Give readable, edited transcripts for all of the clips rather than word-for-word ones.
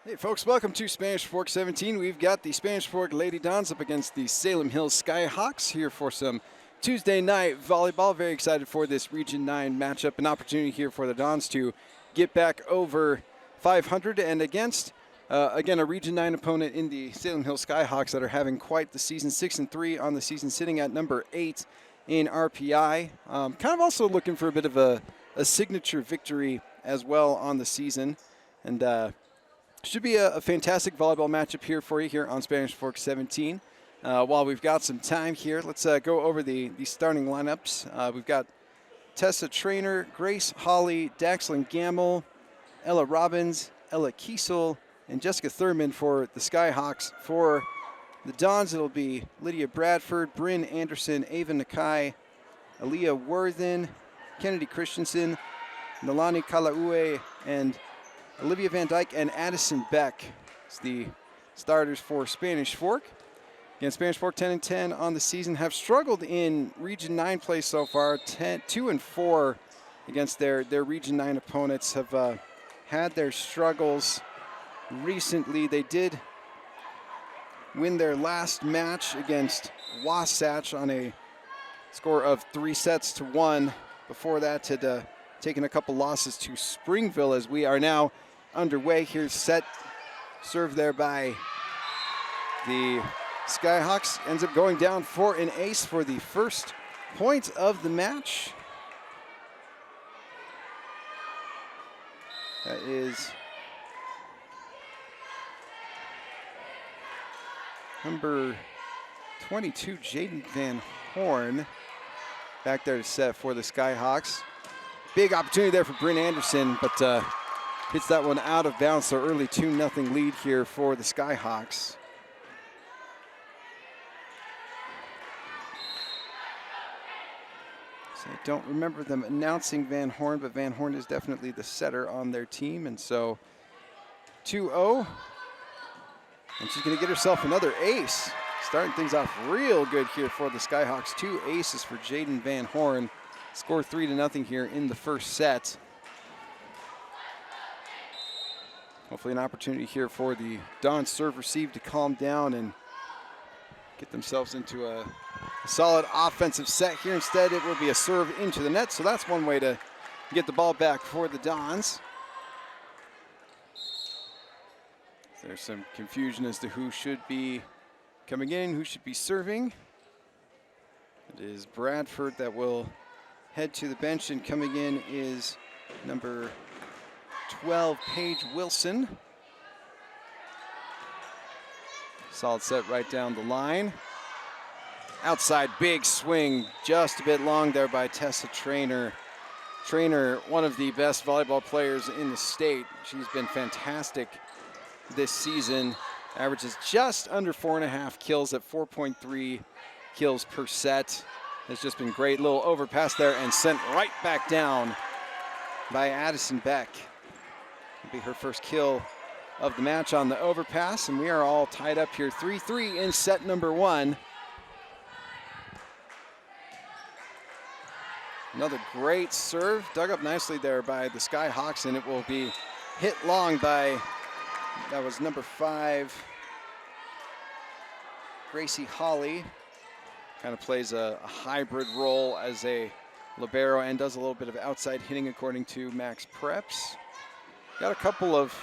Hey folks, welcome to Spanish Fork 17. We've got the Spanish Fork Lady Dons up against the Salem Hills Skyhawks here for some Tuesday night volleyball. Very excited for this Region 9 matchup. An opportunity here for the Dons to get back over 500 and against, again, a Region 9 opponent in the Salem Hills Skyhawks that are having quite the season. 6-3 on the season, sitting at number 8 in RPI. Kind of also looking for a bit of a signature victory as well on the season. And should be a fantastic volleyball matchup here for you here on Spanish Fork 17. While we've got some time here, let's go over the starting lineups. We've got Tessa Trainer, Grace Holly, Daxlyn Gamble, Ella Robbins, Ella Kiesel, and Jessica Thurman for the Skyhawks. For the Dons, it'll be Lydia Bradford, Bryn Anderson, Ava Nakai, Aaliyah Worthen, Kennedy Christensen, Nalani Kalaue, and Olivia Van Dyke and Addison Beck. It's the starters for Spanish Fork. Again, Spanish Fork 10-10 on the season, have struggled in Region 9 play so far. 2-4 against their Region 9 opponents. Have had their struggles recently. They did win their last match against Wasatch on a score of 3-1. Before that, had taken a couple losses to Springville, as we are now underway. Here's set served there by the Skyhawks. Ends up going down for an ace for the first point of the match. That is number 22, Jaden Van Horn, back there to set for the Skyhawks. Big opportunity there for Bryn Anderson, but hits that one out of bounds, so early 2-0 lead here for the Skyhawks. So I don't remember them announcing Van Horn, but Van Horn is definitely the setter on their team, and so 2-0. And she's going to get herself another ace. Starting things off real good here for the Skyhawks. 2 aces for Jaden Van Horn. Score 3-0 here in the first set. Hopefully an opportunity here for the Dons serve receive to calm down and get themselves into a solid offensive set here. Instead, it will be a serve into the net, so that's one way to get the ball back for the Dons. There's some confusion as to who should be coming in, who should be serving. It is Bradford that will head to the bench, and coming in is number 12, Paige Wilson. Solid set right down the line. Outside big swing, just a bit long there by Tessa Trainer. Trainer, one of the best volleyball players in the state. She's been fantastic this season. Averages just under 4.5 kills at 4.3 kills per set. Has just been great. Little overpass there and sent right back down by Addison Beck. It'll be her first kill of the match on the overpass, and we are all tied up here 3-3 in set number 1. Another great serve, dug up nicely there by the Skyhawks, and it will be hit long by, that was number 5, Gracie Holly. Kind of plays a hybrid role as a libero and does a little bit of outside hitting according to Max Preps. Got a couple of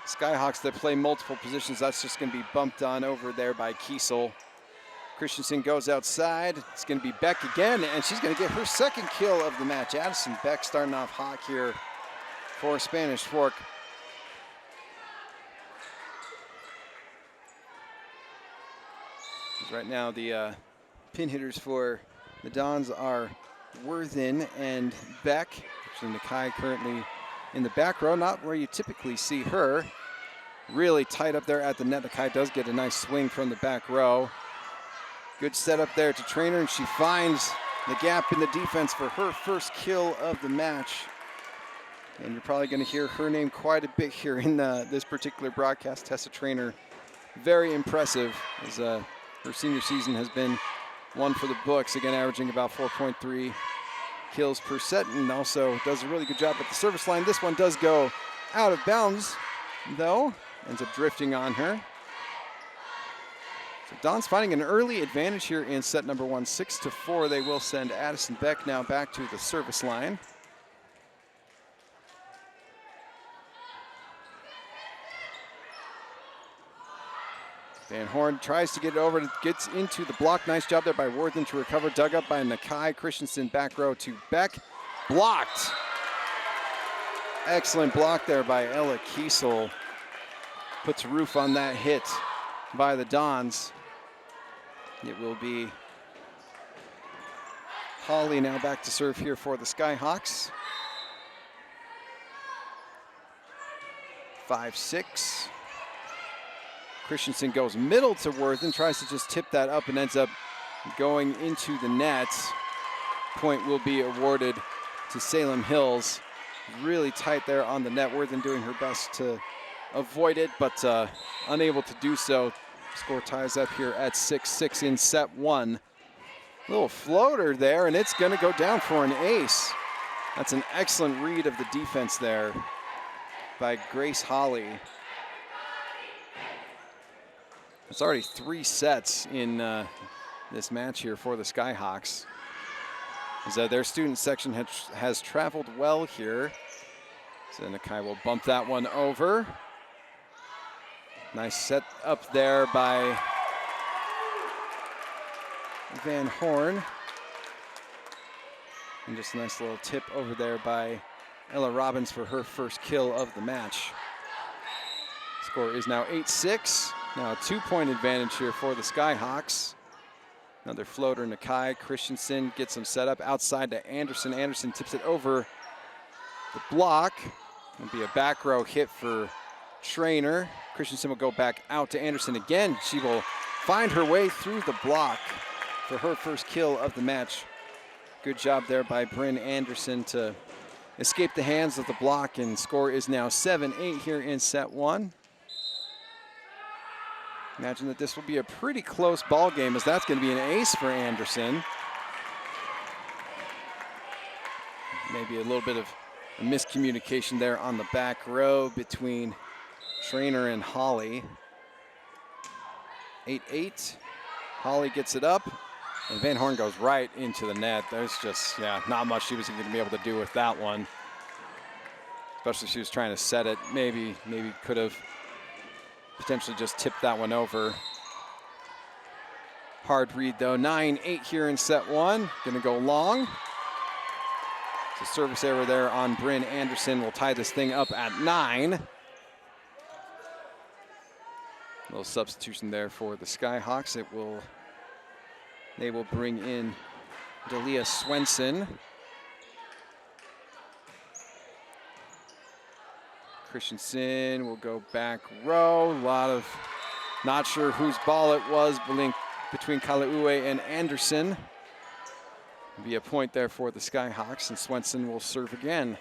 Skyhawks that play multiple positions. That's just going to be bumped on over there by Kiesel. Christensen goes outside. It's going to be Beck again, and she's going to get her second kill of the match. Addison Beck starting off hot here for Spanish Fork. Right now the pin hitters for the Dons are Worthen and Beck. Actually, Nakai currently in the back row, not where you typically see her. Really tight up there at the net. Nakai does get a nice swing from the back row. Good setup there to Trainer, and she finds the gap in the defense for her first kill of the match. And you're probably going to hear her name quite a bit here in this particular broadcast. Tessa Trainer, very impressive, as her senior season has been one for the books, again averaging about 4.3 kills per set, and also does a really good job at the service line. This one does go out of bounds, though, ends up drifting on her. So Dawn's finding an early advantage here in set number 1, 6-4. They will send Addison Beck now back to the service line. Van Horn tries to get it over, gets into the block. Nice job there by Worthen to recover. Dug up by Nakai. Christensen back row to Beck. Blocked. Excellent block there by Ella Kiesel. Puts a roof on that hit by the Dons. It will be Holly now back to serve here for the Skyhawks. 5-6. Christensen goes middle to Worthen, tries to just tip that up and ends up going into the net. Point will be awarded to Salem Hills. Really tight there on the net. Worthen doing her best to avoid it, but unable to do so. Score ties up here at 6-6 in set 1. Little floater there, and it's gonna go down for an ace. That's an excellent read of the defense there by Grace Holly. It's already 3 sets in this match here for the Skyhawks. As their student section has traveled well here. So Nakai will bump that one over. Nice set up there by Van Horn. And just a nice little tip over there by Ella Robbins for her first kill of the match. Score is now 8-6. Now a 2-point advantage here for the Skyhawks. Another floater, Nakai. Christensen gets them set up outside to Anderson. Anderson tips it over the block. It'll be a back row hit for Trainer. Christensen will go back out to Anderson again. She will find her way through the block for her first kill of the match. Good job there by Bryn Anderson to escape the hands of the block, and score is now 7-8 here in set 1. Imagine that this will be a pretty close ball game, as that's going to be an ace for Anderson. Maybe a little bit of a miscommunication there on the back row between Trainer and Holly. 8-8. Holly gets it up, and Van Horn goes right into the net. There's just, not much she was going to be able to do with that one. Especially if she was trying to set it. Maybe could have potentially just tipped that one over. Hard read though. 9-8 here in set 1. Gonna go long. So service error there on Bryn Anderson will tie this thing up at 9. Little substitution there for the Skyhawks. They will bring in Dalia Swenson. Christensen will go back row. A lot of, not sure whose ball it was, between Kalaue and Anderson. It'll be a point there for the Skyhawks, and Swenson will serve again.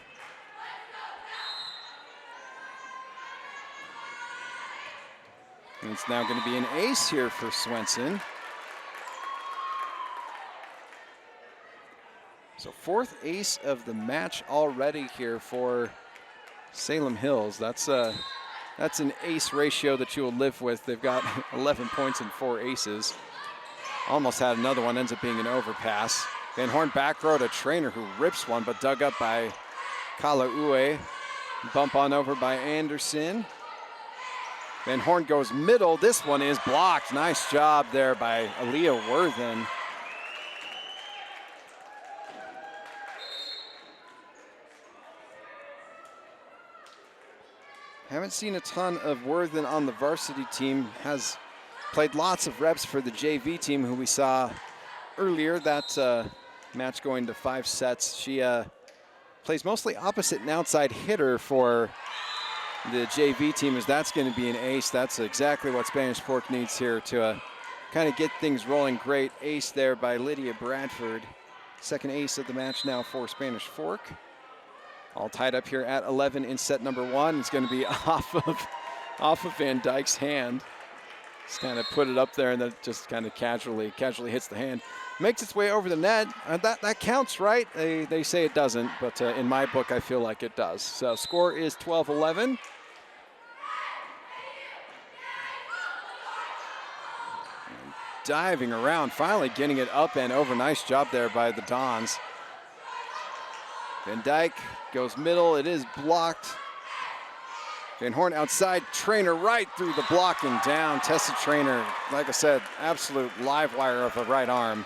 And it's now going to be an ace here for Swenson. So 4th ace of the match already here for Salem Hills. That's an ace ratio that you will live with. They've got 11 points and 4 aces. Almost had another one, ends up being an overpass. Van Horn back row to Trainer, who rips one, but dug up by Kalaue. Bump on over by Anderson. Van Horn goes middle. This one is blocked. Nice job there by Aaliyah Worthen. Haven't seen a ton of Worthen on the varsity team. Has played lots of reps for the JV team, who we saw earlier. That match going to 5 sets. She plays mostly opposite and outside hitter for the JV team, as that's going to be an ace. That's exactly what Spanish Fork needs here to kind of get things rolling. Great ace there by Lydia Bradford. 2nd ace of the match now for Spanish Fork. All tied up here at 11 in set number 1. It's going to be off of Van Dyke's hand. Just kind of put it up there, and then just kind of casually hits the hand. Makes its way over the net. That counts, right? They say it doesn't, but in my book, I feel like it does. So score is 12-11. diving around, finally getting it up and over. Nice job there by the Dons. Van Dyke goes middle. It is blocked. Van Horn outside. Trainer right through the block and down. Tessa Trainer, like I said, absolute live wire of a right arm.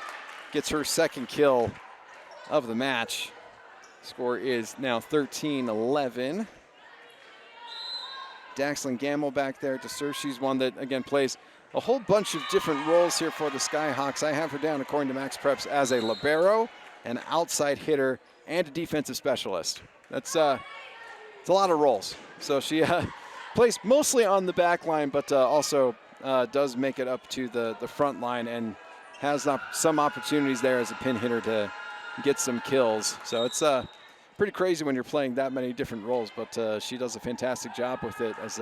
Gets her second kill of the match. Score is now 13-11. Daxlin Gamble back there to serve. She's one that, again, plays a whole bunch of different roles here for the Skyhawks. I have her down, according to Max Preps, as a libero, an outside hitter, and a defensive specialist. That's it's a lot of roles. So she plays mostly on the back line, but also does make it up to the front line and has some opportunities there as a pin hitter to get some kills. So it's pretty crazy when you're playing that many different roles, but she does a fantastic job with it as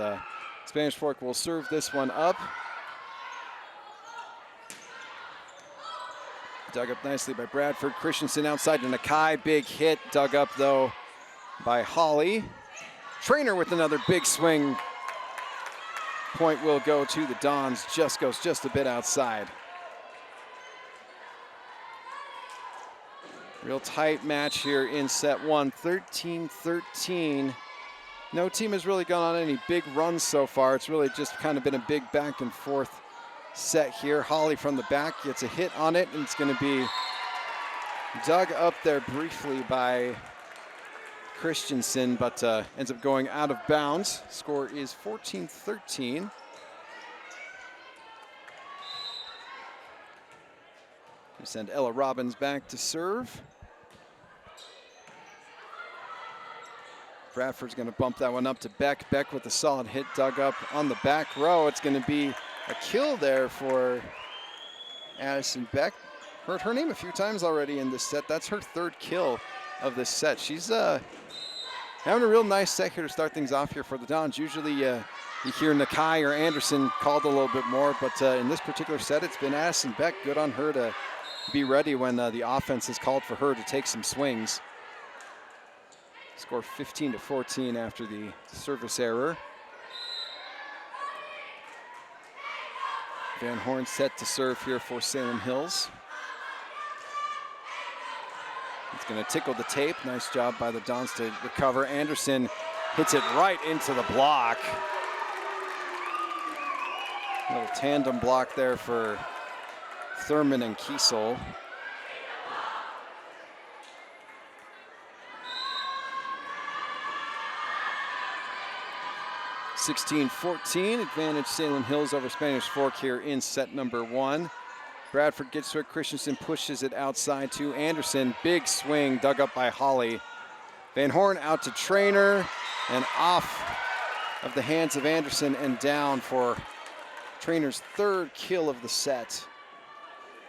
Spanish Fork will serve this one up. Dug up nicely by Bradford. Christensen outside to Nakai. Big hit. Dug up, though, by Holly. Trainer with another big swing. Point will go to the Dons. Goes just a bit outside. Real tight match here in set one. 13-13. No team has really gone on any big runs so far. It's really just kind of been a big back and forth set here. Holly from the back gets a hit on it, and it's going to be dug up there briefly by Christensen, but ends up going out of bounds. Score is 14-13. We send Ella Robbins back to serve. Bradford's going to bump that one up to Beck. Beck with a solid hit, dug up on the back row. It's going to be a kill there for Addison Beck. Heard her name a few times already in this set. That's her third kill of this set. She's having a real nice set here to start things off here for the Dons. Usually you hear Nakai or Anderson called a little bit more, but in this particular set, it's been Addison Beck. Good on her to be ready when the offense has called for her to take some swings. Score 15-14 after the service error. Van Horn set to serve here for Salem Hills. It's going to tickle the tape. Nice job by the Dons to recover. Anderson hits it right into the block. A little tandem block there for Thurman and Kiesel. (16-14) advantage Salem Hills over Spanish Fork here in set number one. Bradford gets to it. Christensen pushes it outside to Anderson. Big swing dug up by Holly. Van Horn out to Trainer and off of the hands of Anderson and down for Trainer's third kill of the set.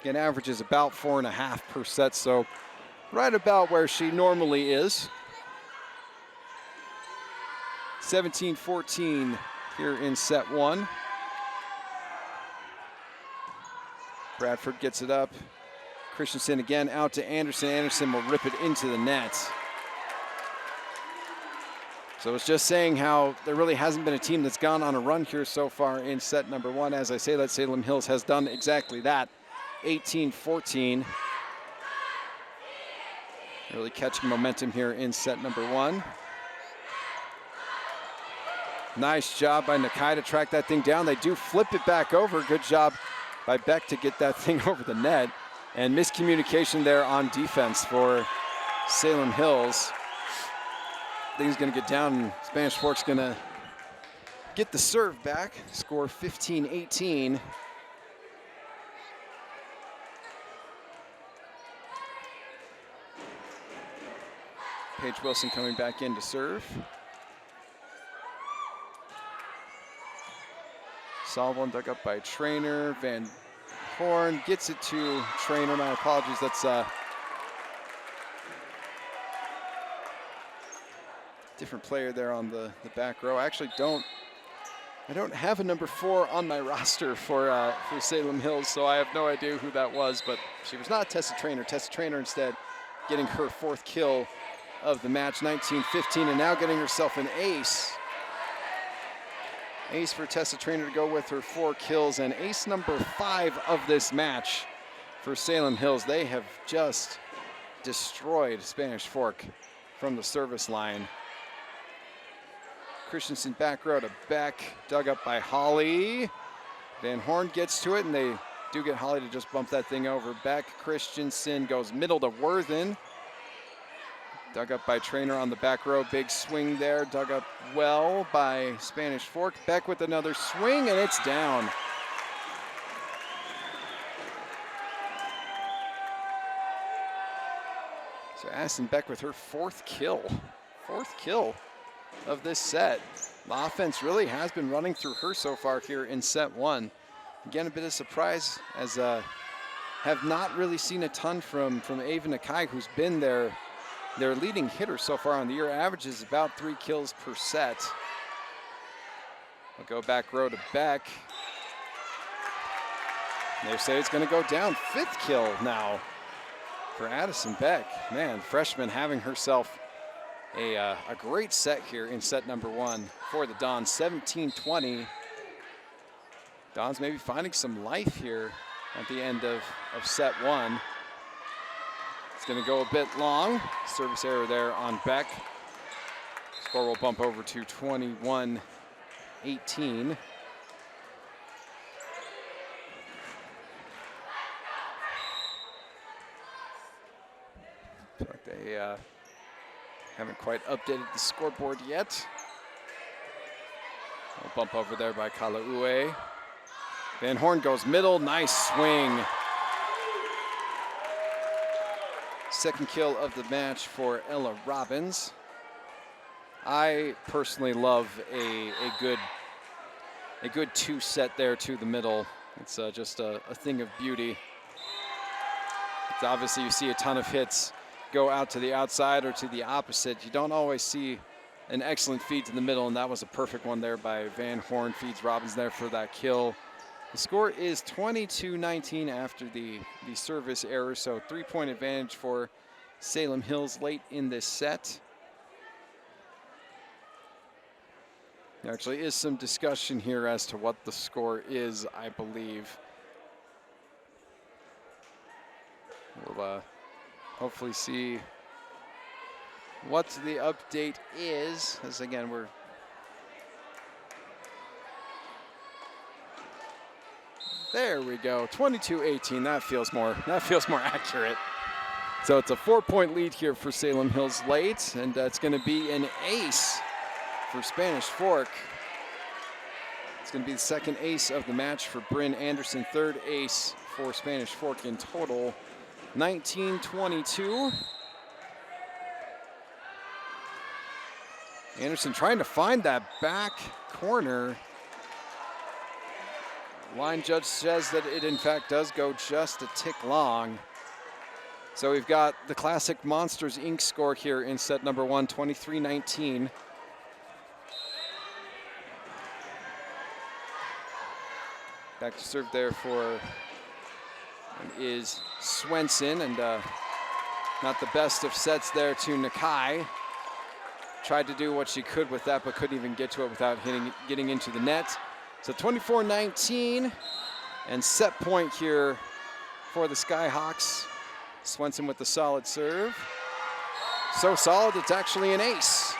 Again, averages about 4.5 per set, so right about where she normally is. 17-14 here in set one. Bradford gets it up. Christensen again out to Anderson. Anderson will rip it into the net. So I was just saying how there really hasn't been a team that's gone on a run here so far in set number one. As I say that, Salem Hills has done exactly that. 18-14. Really catching momentum here in set number one. Nice job by Nakai to track that thing down. They do flip it back over. Good job by Beck to get that thing over the net. And miscommunication there on defense for Salem Hills. Thing's going to get down, and Spanish Fork's going to get the serve back. Score 15-18. Paige Wilson coming back in to serve. Solid one dug up by Trainer. Van Horn gets it to Trainer. My apologies, that's different player there on the back row. I actually don't have a number 4 on my roster for Salem Hills, so I have no idea who that was, but she was not Tessa Trainer. Tessa Trainer instead getting her 4th kill of the match, 19-15, and now getting herself an ace. Ace for Tessa Trainer to go with her 4 kills, and ace number 5 of this match for Salem Hills. They have just destroyed Spanish Fork from the service line. Christensen back row to Beck, dug up by Holly. Van Horn gets to it, and they do get Holly to just bump that thing over. Beck, Christensen goes middle to Worthen. Dug up by Trainer on the back row. Big swing there. Dug up well by Spanish Fork. Beck with another swing, and it's down. So Addison Beck with her 4th kill. 4th kill of this set. The offense really has been running through her so far here in set 1. Again, a bit of surprise, as have not really seen a ton from Ava Nakai, who's been their leading hitter so far on the year. Averages about 3 kills per set. We'll go back row to Beck. They say it's going to go down. 5th kill now for Addison Beck. Man, freshman having herself a great set here in set number 1 for the Dons. 17-20. Dons maybe finding some life here at the end of set 1. It's going to go a bit long. Service error there on Beck. Score will bump over to 21-18. Feel like they haven't quite updated the scoreboard yet. A bump over there by Kala'ue. Van Horn goes middle, nice swing. Second kill of the match for Ella Robbins. I personally love a good 2 set there to the middle. It's just a thing of beauty. It's obviously you see a ton of hits go out to the outside or to the opposite. You don't always see an excellent feed to the middle, and that was a perfect one there by Van Horn. Feeds Robbins there for that kill. The score is 22-19 after the service error, so 3-point advantage for Salem Hills late in this set. There actually is some discussion here as to what the score is, I believe. We'll hopefully see what the update is, as again, we're there we go, 22-18. That feels more accurate. So it's a 4-point lead here for Salem Hills late, and it's going to be an ace for Spanish Fork. It's going to be the 2nd ace of the match for Bryn Anderson, 3rd ace for Spanish Fork in total. 19-22. Anderson trying to find that back corner. Line judge says that it in fact does go just a tick long. So we've got the classic Monsters Inc. score here in set number 1, 23-19. Back to serve there for is Swenson, and not the best of sets there to Nakai. Tried to do what she could with that, but couldn't even get to it without getting into the net. So 24-19, and set point here for the Skyhawks. Swenson with the solid serve. So solid, it's actually an ace.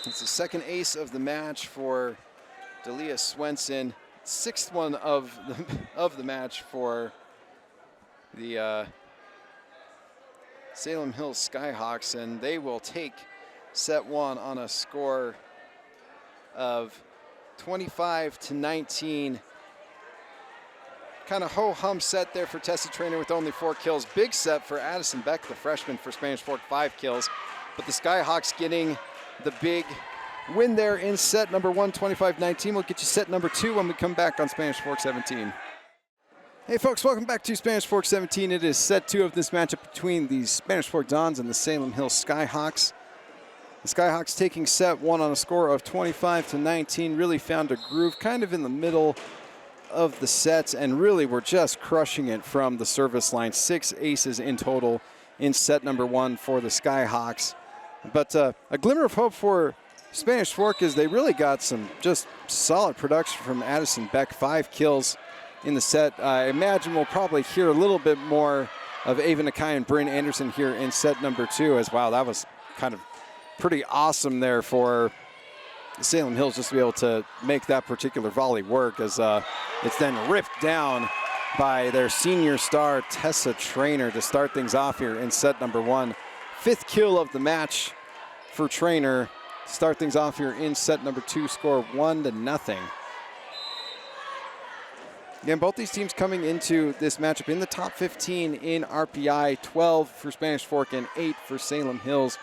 It's the 2nd ace of the match for Delia Swenson. 6th one of the match for the Salem Hills Skyhawks, and they will take set 1 on a score of 25-19. Kind of ho-hum set there for Tessa Trainer with only 4 kills. Big set for Addison Beck, the freshman for Spanish Fork, 5 kills. But the Skyhawks getting the big win there in set number 1, 25-19. We'll get you set number 2 when we come back on Spanish Fork 17. Hey folks, welcome back to Spanish Fork 17. It is set 2 of this matchup between the Spanish Fork Dons and the Salem Hills Skyhawks. The Skyhawks taking set 1 on a score of 25-19. Really found a groove kind of in the middle of the sets, and really were just crushing it from the service line. 6 aces in total in set number 1 for the Skyhawks. But a glimmer of hope for Spanish Fork is they really got some just solid production from Addison Beck. 5 kills in the set. I imagine we'll probably hear a little bit more of Ava Nakai and Bryn Anderson here in set number 2 as wow, that was kind of pretty awesome there for Salem Hills just to be able to make that particular volley work as it's then ripped down by their senior star Tessa Trainer to start things off here in set number 1. 5th kill of the match for Trainer. Start things off here in set number 2, score 1-0. Again, both these teams coming into this matchup in the top 15 in RPI, 12 for Spanish Fork and 8 for Salem Hills.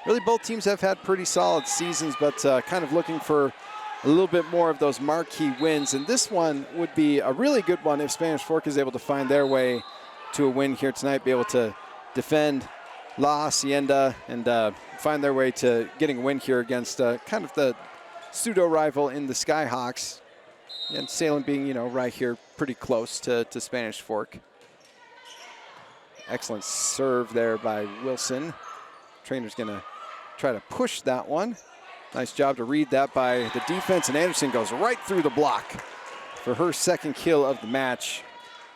Really, both teams have had pretty solid seasons, but kind of looking for a little bit more of those marquee wins. And this one would be a really good one if Spanish Fork is able to find their way to a win here tonight, be able to defend La Hacienda and find their way to getting a win here against kind of the pseudo-rival in the Skyhawks. And Salem being, you know, right here pretty close to Spanish Fork. Excellent serve there by Wilson. Trainer's going to try to push that one. Nice job to read that by the defense, and Anderson goes right through the block for her 2nd kill of the match.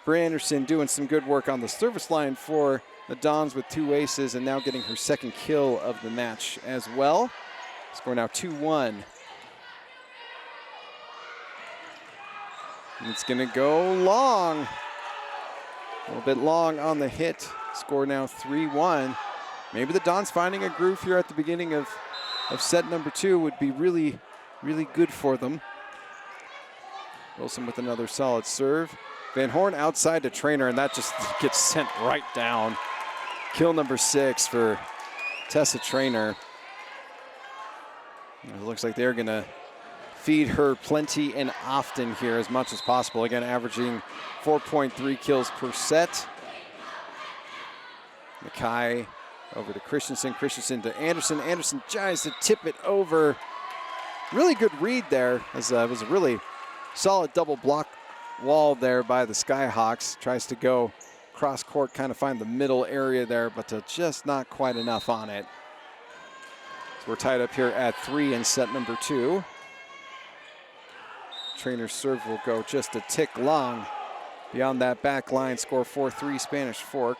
Bryn Anderson doing some good work on the service line for the Dons with 2 aces and now getting her 2nd kill of the match as well. Score now 2-1. It's going to go long. A little bit long on the hit. Score now 3-1. Maybe the Dons finding a groove here at the beginning of set number 2 would be really, really good for them. Wilson with another solid serve. Van Horn outside to Trainer, and that just gets sent right down. Kill number 6 for Tessa Trainer. It looks like they're going to feed her plenty and often here as much as possible. Again, averaging 4.3 kills per set. Nakai over to Christensen. Christensen to Anderson. Anderson tries to tip it over. Really good read there, as it was a really solid double block wall there by the Skyhawks. Tries to go cross court, kind of find the middle area there, but just not quite enough on it. So we're tied up here at 3 in set number 2. Trainer's serve will go just a tick long. Beyond that back line, score 4-3 Spanish Fork.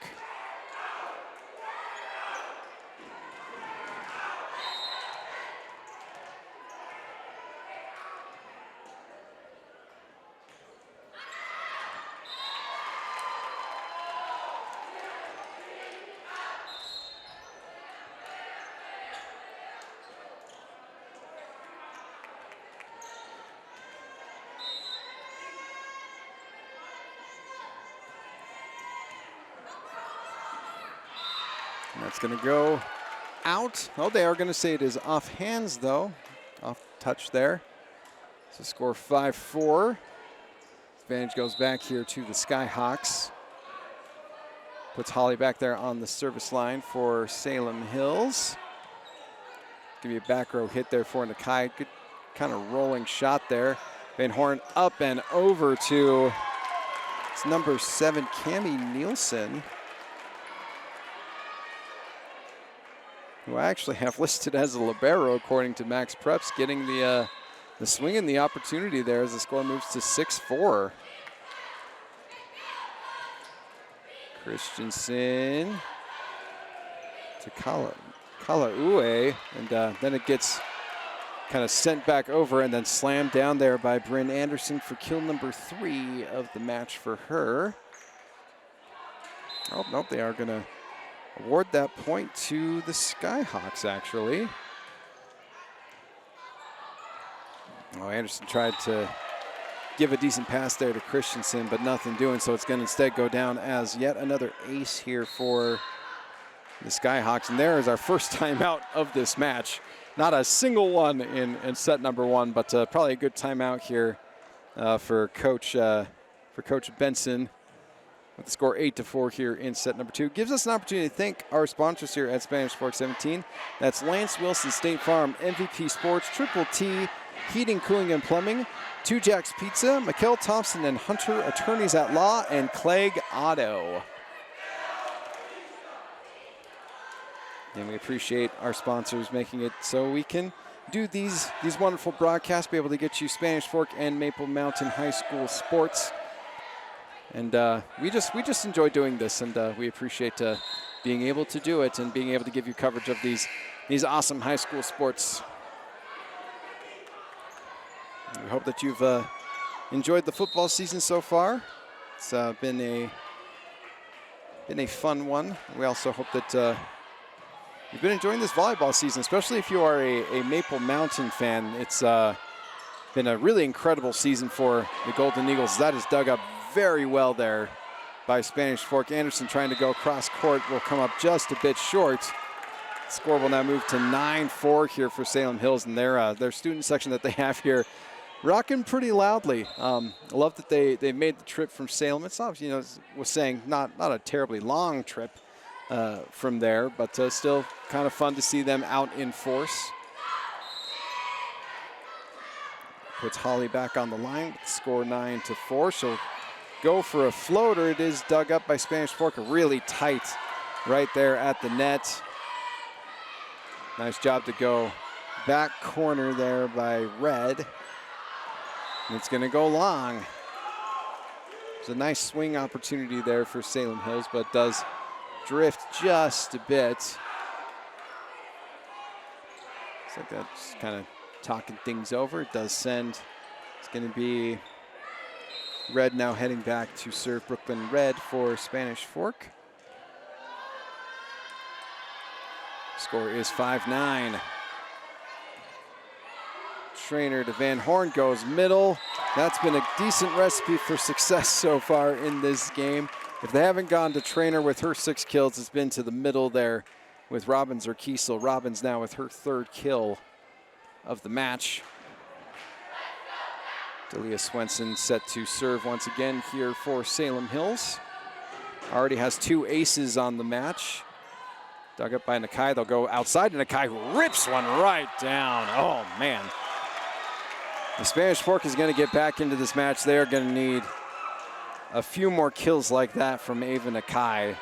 And that's going to go out. Oh, they are going to say it is off hands, though. Off touch there. So score 5-4. Advantage goes back here to the Skyhawks. Puts Holly back there on the service line for Salem Hills. Give you a back row hit there for Nakai. Good kind of rolling shot there. Van Horn up and over to it's number 7, Cammie Nielsen, who I actually have listed as a libero according to Max Preps, getting the swing and the opportunity there as the score moves to 6-4. Christensen to Kalaue, and then it gets kind of sent back over and then slammed down there by Bryn Anderson for kill number 3 of the match for her. Oh, nope, they are going to award that point to the Skyhawks, actually. Oh, Anderson tried to give a decent pass there to Christensen, but nothing doing, so it's going to instead go down as yet another ace here for the Skyhawks. And there is our first timeout of this match. Not a single one in set number 1, but probably a good timeout here for Coach Benson. With the score 8-4 here in set number 2. Gives us an opportunity to thank our sponsors here at Spanish Fork 17. That's Lance Wilson State Farm, MVP Sports, Triple T, Heating, Cooling, and Plumbing, Two Jacks Pizza, Mikkel Thompson and Hunter Attorneys at Law, and Clegg Auto. And we appreciate our sponsors making it so we can do these wonderful broadcasts, be able to get you Spanish Fork and Maple Mountain High School sports. And we just enjoy doing this, and we appreciate being able to do it and being able to give you coverage of these awesome high school sports. We hope that you've enjoyed the football season so far. It's been a fun one. We also hope that you've been enjoying this volleyball season, especially if you are a Maple Mountain fan. It's been a really incredible season for the Golden Eagles. That is dug up very well there by Spanish Fork. Anderson trying to go cross court will come up just a bit short. Score will now move to 9-4 here for Salem Hills, and their student section that they have here rocking pretty loudly. I love that they made the trip from Salem. It's obviously, was saying not a terribly long trip from there, but still kind of fun to see them out in force. Puts Holly back on the line. Score 9-4. She'll go for a floater. It is dug up by Spanish Fork, really tight right there at the net. Nice job to go back corner there by Red. It's going to go long. It's a nice swing opportunity there for Salem Hills, but does drift just a bit. Looks like that's kind of talking things over. It does send. It's going to be Red now heading back to serve Brooklyn Red for Spanish Fork. Score is 5-9. Trainer to Van Horn goes middle. That's been a decent recipe for success so far in this game. If they haven't gone to Trainer with her 6 kills, it's been to the middle there with Robbins or Kiesel. Robbins now with her 3rd kill of the match. Delia Swenson set to serve once again here for Salem Hills. Already has 2 aces on the match. Dug up by Nakai. They'll go outside, and Nakai rips one right down. Oh, man. The Spanish Fork is going to get back into this match. They are going to need a few more kills like that from Ava Nakai.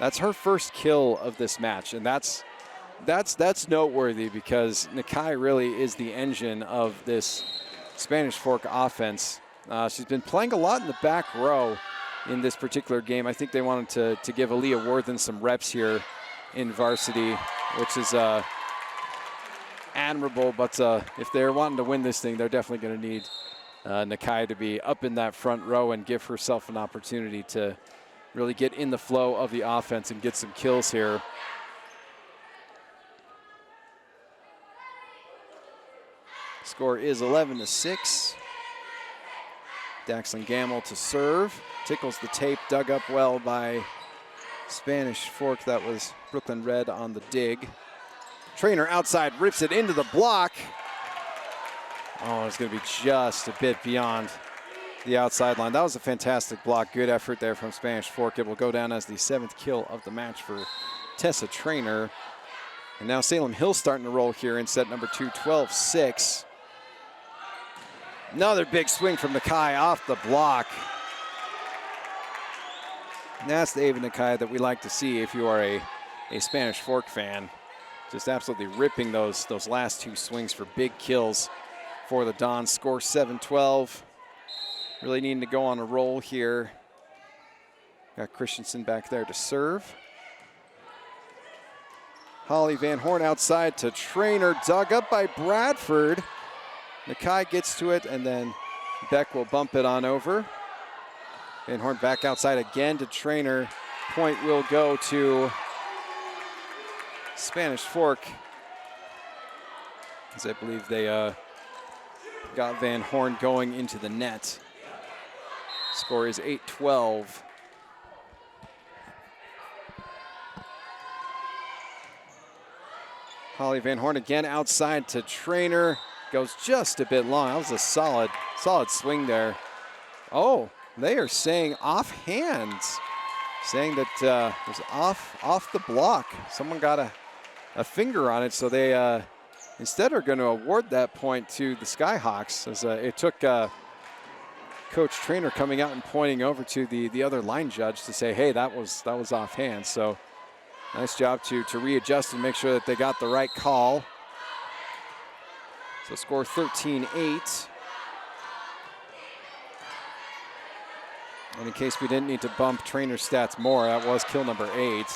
That's her 1st kill of this match, and that's noteworthy because Nakai really is the engine of this Spanish Fork offense. She's been playing a lot in the back row in this particular game. I think they wanted to give Aaliyah Worthen some reps here in varsity, which is admirable, but if they're wanting to win this thing, they're definitely going to need Nakai to be up in that front row and give herself an opportunity to really get in the flow of the offense and get some kills here. Score is 11-6. Daxlin Gamble to serve. Tickles the tape, dug up well by Spanish Fork. That was Brooklyn Red on the dig. Trainer outside, rips it into the block. Oh, it's going to be just a bit beyond the outside line. That was a fantastic block. Good effort there from Spanish Fork. It will go down as the 7th kill of the match for Tessa Trainer. And now Salem Hill starting to roll here in set number 2, 12-6. Another big swing from Nakai off the block. And that's the Ava Nakai that we like to see if you are a Spanish Fork fan. Just absolutely ripping those last 2 swings for big kills for the Dons. Score 7-12. Really needing to go on a roll here. Got Christensen back there to serve. Holly Van Horn outside to Trainer, dug up by Bradford. Nakai gets to it, and then Beck will bump it on over. Van Horn back outside again to Trainer. Point will go to Spanish Fork, as I believe they got Van Horn going into the net. Score is 8-12. Holly Van Horn again outside to Trainer. Goes just a bit long. That was a solid swing there. Oh, they are saying off hands. Saying that it was off the block. Someone got a finger on it, so they instead are going to award that point to the Skyhawks, as it took Coach Trainer coming out and pointing over to the other line judge to say, hey, that was off hands. So Nice job to readjust and make sure that they got the right call. So score 13-8. And in case we didn't need to bump trainer stats more, that was kill number 8.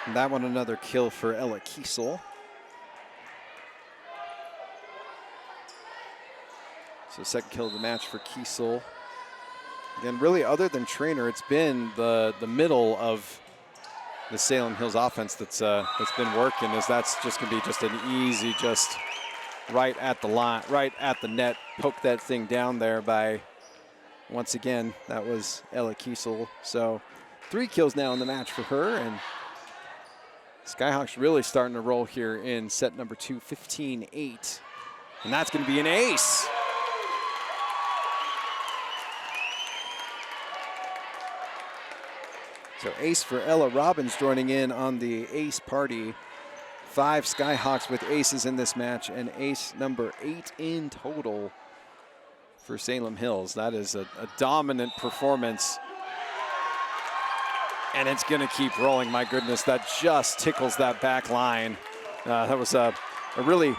And that one another kill for Ella Kiesel. So second kill of the match for Kiesel. Again, really other than trainer, it's been the middle of the Salem Hills offense that's been working, as that's just gonna be just an easy, just right at the line, right at the net, poke that thing down there by, once again, that was Ella Kiesel. So 3 kills now in the match for her, and Skyhawks really starting to roll here in set number 2, 15-8. And that's gonna be an ace. So ace for Ella Robbins joining in on the ace party. 5 Skyhawks with aces in this match, and ace number 8 in total for Salem Hills. That is a dominant performance. And it's gonna keep rolling. My goodness, that just tickles that back line. That was a really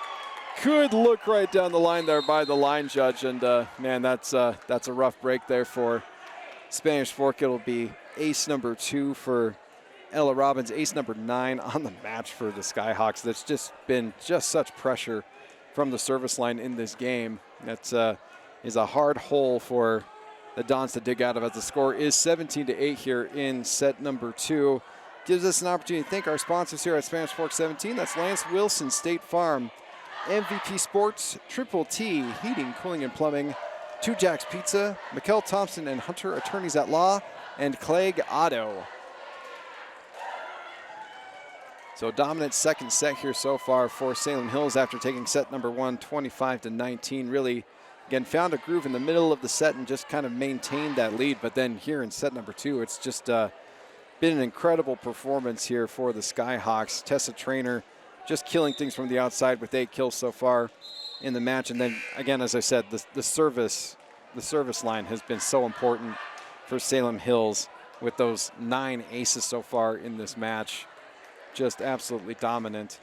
good look right down the line there by the line judge. And man, that's a rough break there for Spanish Fork. It'll be ace number 2 for Ella Robbins, ace number 9 on the match for the Skyhawks. That's just been such pressure from the service line in this game. That is a hard hole for the Dons to dig out of, as the score is 17-8 here in set number 2. Gives us an opportunity to thank our sponsors here at Spanish Fork 17. That's Lance Wilson State Farm, MVP Sports, Triple T Heating, Cooling, and Plumbing, Two Jacks Pizza, Mikkel Thompson and Hunter Attorneys at Law, and Clegg Auto. So dominant second set here so far for Salem Hills after taking set number 1, 25-19. Really, again, found a groove in the middle of the set and just kind of maintained that lead. But then here in set number 2, it's just been an incredible performance here for the Skyhawks. Tessa Trainer just killing things from the outside with 8 kills so far in the match. And then again, as I said, the service line has been so important for Salem Hills with those 9 aces so far in this match. Just absolutely dominant.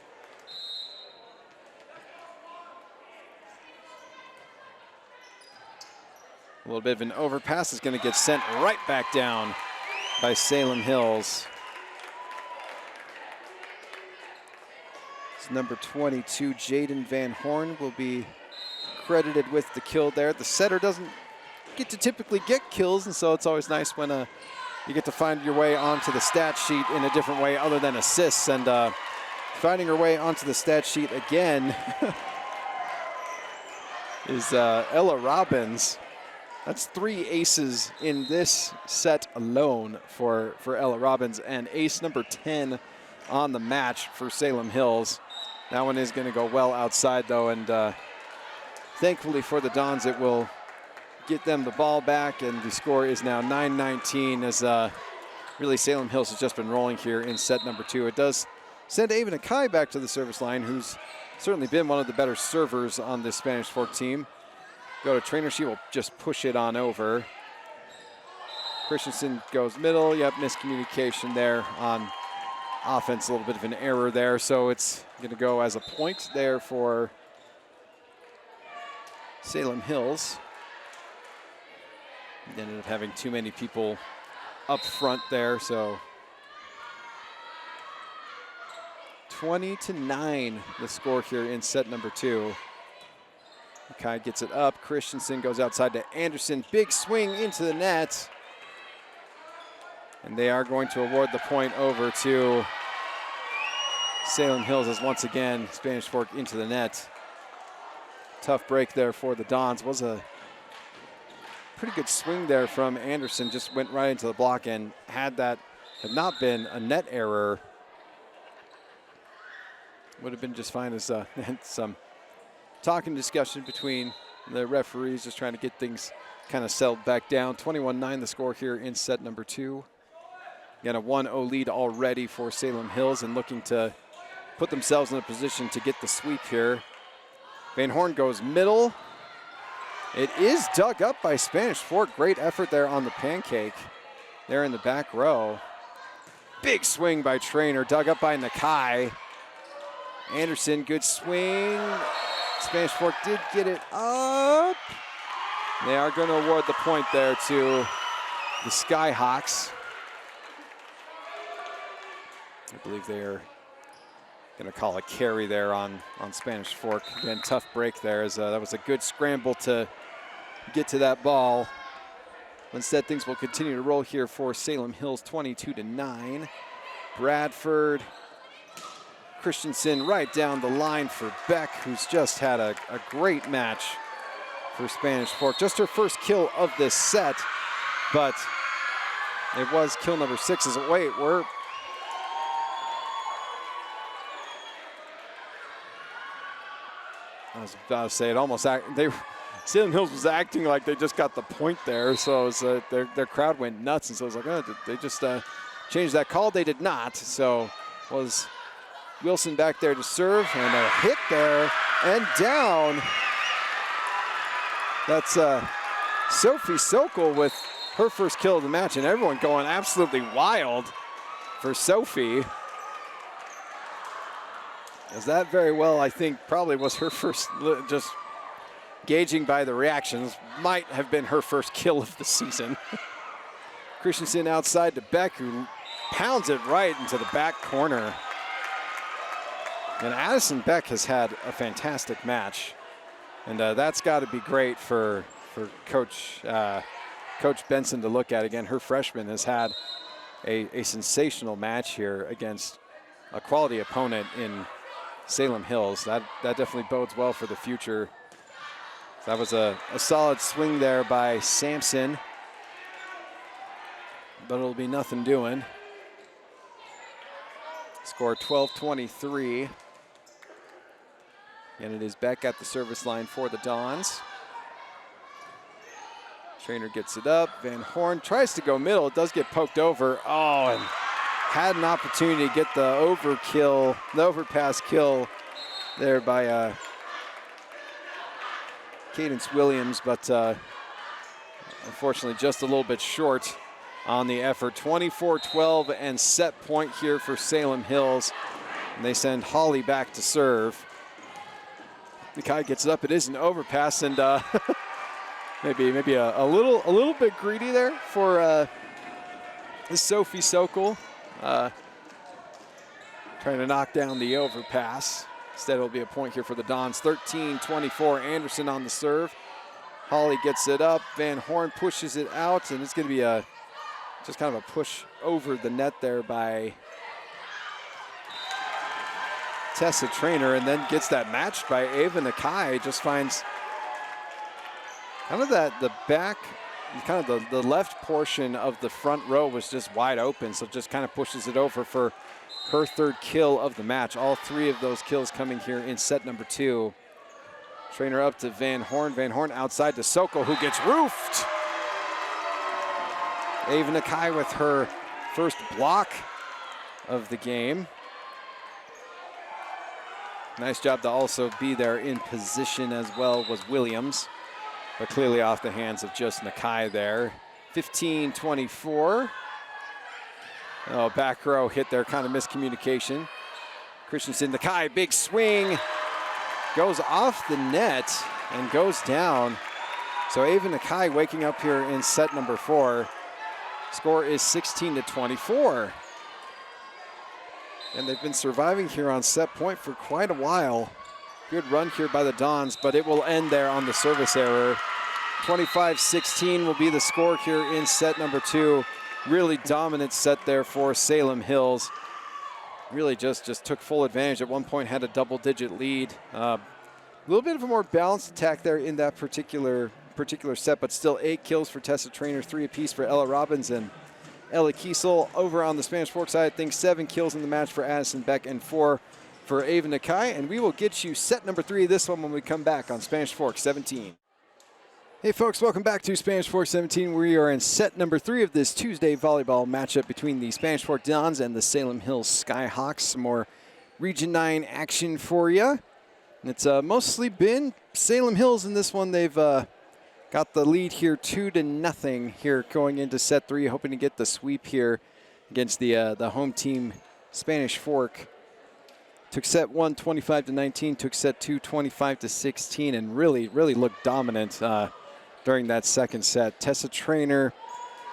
A little bit of an overpass is going to get sent right back down by Salem Hills. It's number 22, Jaden Van Horn, will be credited with the kill there. The setter doesn't get to typically get kills, and so it's always nice when you get to find your way onto the stat sheet in a different way other than assists. And finding her way onto the stat sheet again is Ella Robbins. That's 3 aces in this set alone for Ella Robbins, and ace number 10 on the match for Salem Hills. That one is going to go well outside, though, and thankfully for the Dons, it will get them the ball back, and the score is now 9-19, as really Salem Hills has just been rolling here in set number 2. It does send Ava Nakai back to the service line, who's certainly been one of the better servers on this Spanish Fork team. Go to trainer, she will just push it on over. Christensen goes middle. Yep, miscommunication there on offense, a little bit of an error there. So it's going to go as a point there for Salem Hills. Ended up having too many people up front there, so 20-9 the score here in set number 2. Kai gets it up. Christensen goes outside to Anderson. Big swing into the net. And they are going to award the point over to Salem Hills, as once again Spanish Fork into the net. Tough break there for the Dons. Was a pretty good swing there from Anderson. Just went right into the block, and had that have not been a net error, would have been just fine, as some talking discussion between the referees, just trying to get things kind of settled back down. 21-9 the score here in set number 2. Again, a 1-0 lead already for Salem Hills, and looking to put themselves in a position to get the sweep here. Van Horn goes middle. It is dug up by Spanish Fork. Great effort there on the pancake. there in the back row. Big swing by Trainer, dug up by Nakai. Anderson, good swing. Spanish Fork did get it up. They are going to award the point there to the Skyhawks. I believe they're going to call a carry there on Spanish Fork. Again, tough break there. As that was a good scramble to get to that ball. Instead, things will continue to roll here for Salem Hills, 22-9. Bradford, Christensen right down the line for Beck, who's just had a great match for Spanish Fork. Just her first kill of this set, but it was kill number 6. I was about to say, it almost Salem Hills was acting like they just got the point there, so it was, their crowd went nuts, and so I was like, oh, did they just change that call? They did not. So was Wilson back there to serve, and a hit there and down. That's Sophie Sokol with her first kill of the match, and everyone going absolutely wild for Sophie. As that very well, I think, probably was her first, just gauging by the reactions, might have been her first kill of the season. Christensen outside to Beck, who pounds it right into the back corner. And Addison Beck has had a fantastic match. And that's got to be great for Coach Benson to look at. Again, her freshman has had a sensational match here against a quality opponent in Salem Hills. That definitely bodes well for the future. That was a solid swing there by Sampson, but it'll be nothing doing. Score 12-23. And it is Beck at the service line for the Dons. Trainer gets it up. Van Horn tries to go middle. It does get poked over. Oh, and had an opportunity to get the overkill, the overpass kill there by Cadence Williams, but unfortunately just a little bit short on the effort. 24-12 and set point here for Salem Hills. And they send Holly back to serve. Nakai gets it up. It is an overpass, and maybe a little bit greedy there for Sophie Sokol. Trying to knock down the overpass. Instead, it'll be a point here for the Dons. 13-24, Anderson on the serve. Holly gets it up. Van Horn pushes it out, and it's going to be just kind of a push over the net there by Tessa Trainer, and then gets that matched by Ava Nakai. Just finds kind of the back, kind of the left portion of the front row was just wide open, so just kind of pushes it over for her third kill of the match. All 3 of those kills coming here in set number 2. Trainer up to Van Horn. Van Horn outside to Sokol, who gets roofed. Ava Nakai with her first block of the game. Nice job to also be there in position as well was Williams, but clearly off the hands of just Nakai there. 15-24. Oh, back row hit there, kind of miscommunication. Christensen, Nakai, big swing. Goes off the net and goes down. So Ava Nakai waking up here in set number 4. Score is 16-24. And they've been surviving here on set point for quite a while. Good run here by the Dons, but it will end there on the service error. 25-16 will be the score here in set number 2. Really dominant set there for Salem Hills. Really just took full advantage. At one point had a double-digit lead. A little bit of a more balanced attack there in that particular set, but still 8 kills for Tessa Trainer, 3 apiece for Ella Robbins and Ella Kiesel. Over on the Spanish Fork side, I think 7 kills in the match for Addison Beck and 4 for Ava Nakai. And we will get you set number 3 of this one when we come back on Spanish Fork 17. Hey folks, welcome back to Spanish Fork 17. We are in set number 3 of this Tuesday volleyball matchup between the Spanish Fork Dons and the Salem Hills Skyhawks. Some more Region 9 action for you. And it's mostly been Salem Hills in this one. They've got the lead here 2-0 here going into set 3, hoping to get the sweep here against the home team Spanish Fork. Took set 1 25-19, took set 2 25-16, and really looked dominant during that second set. Tessa Traynor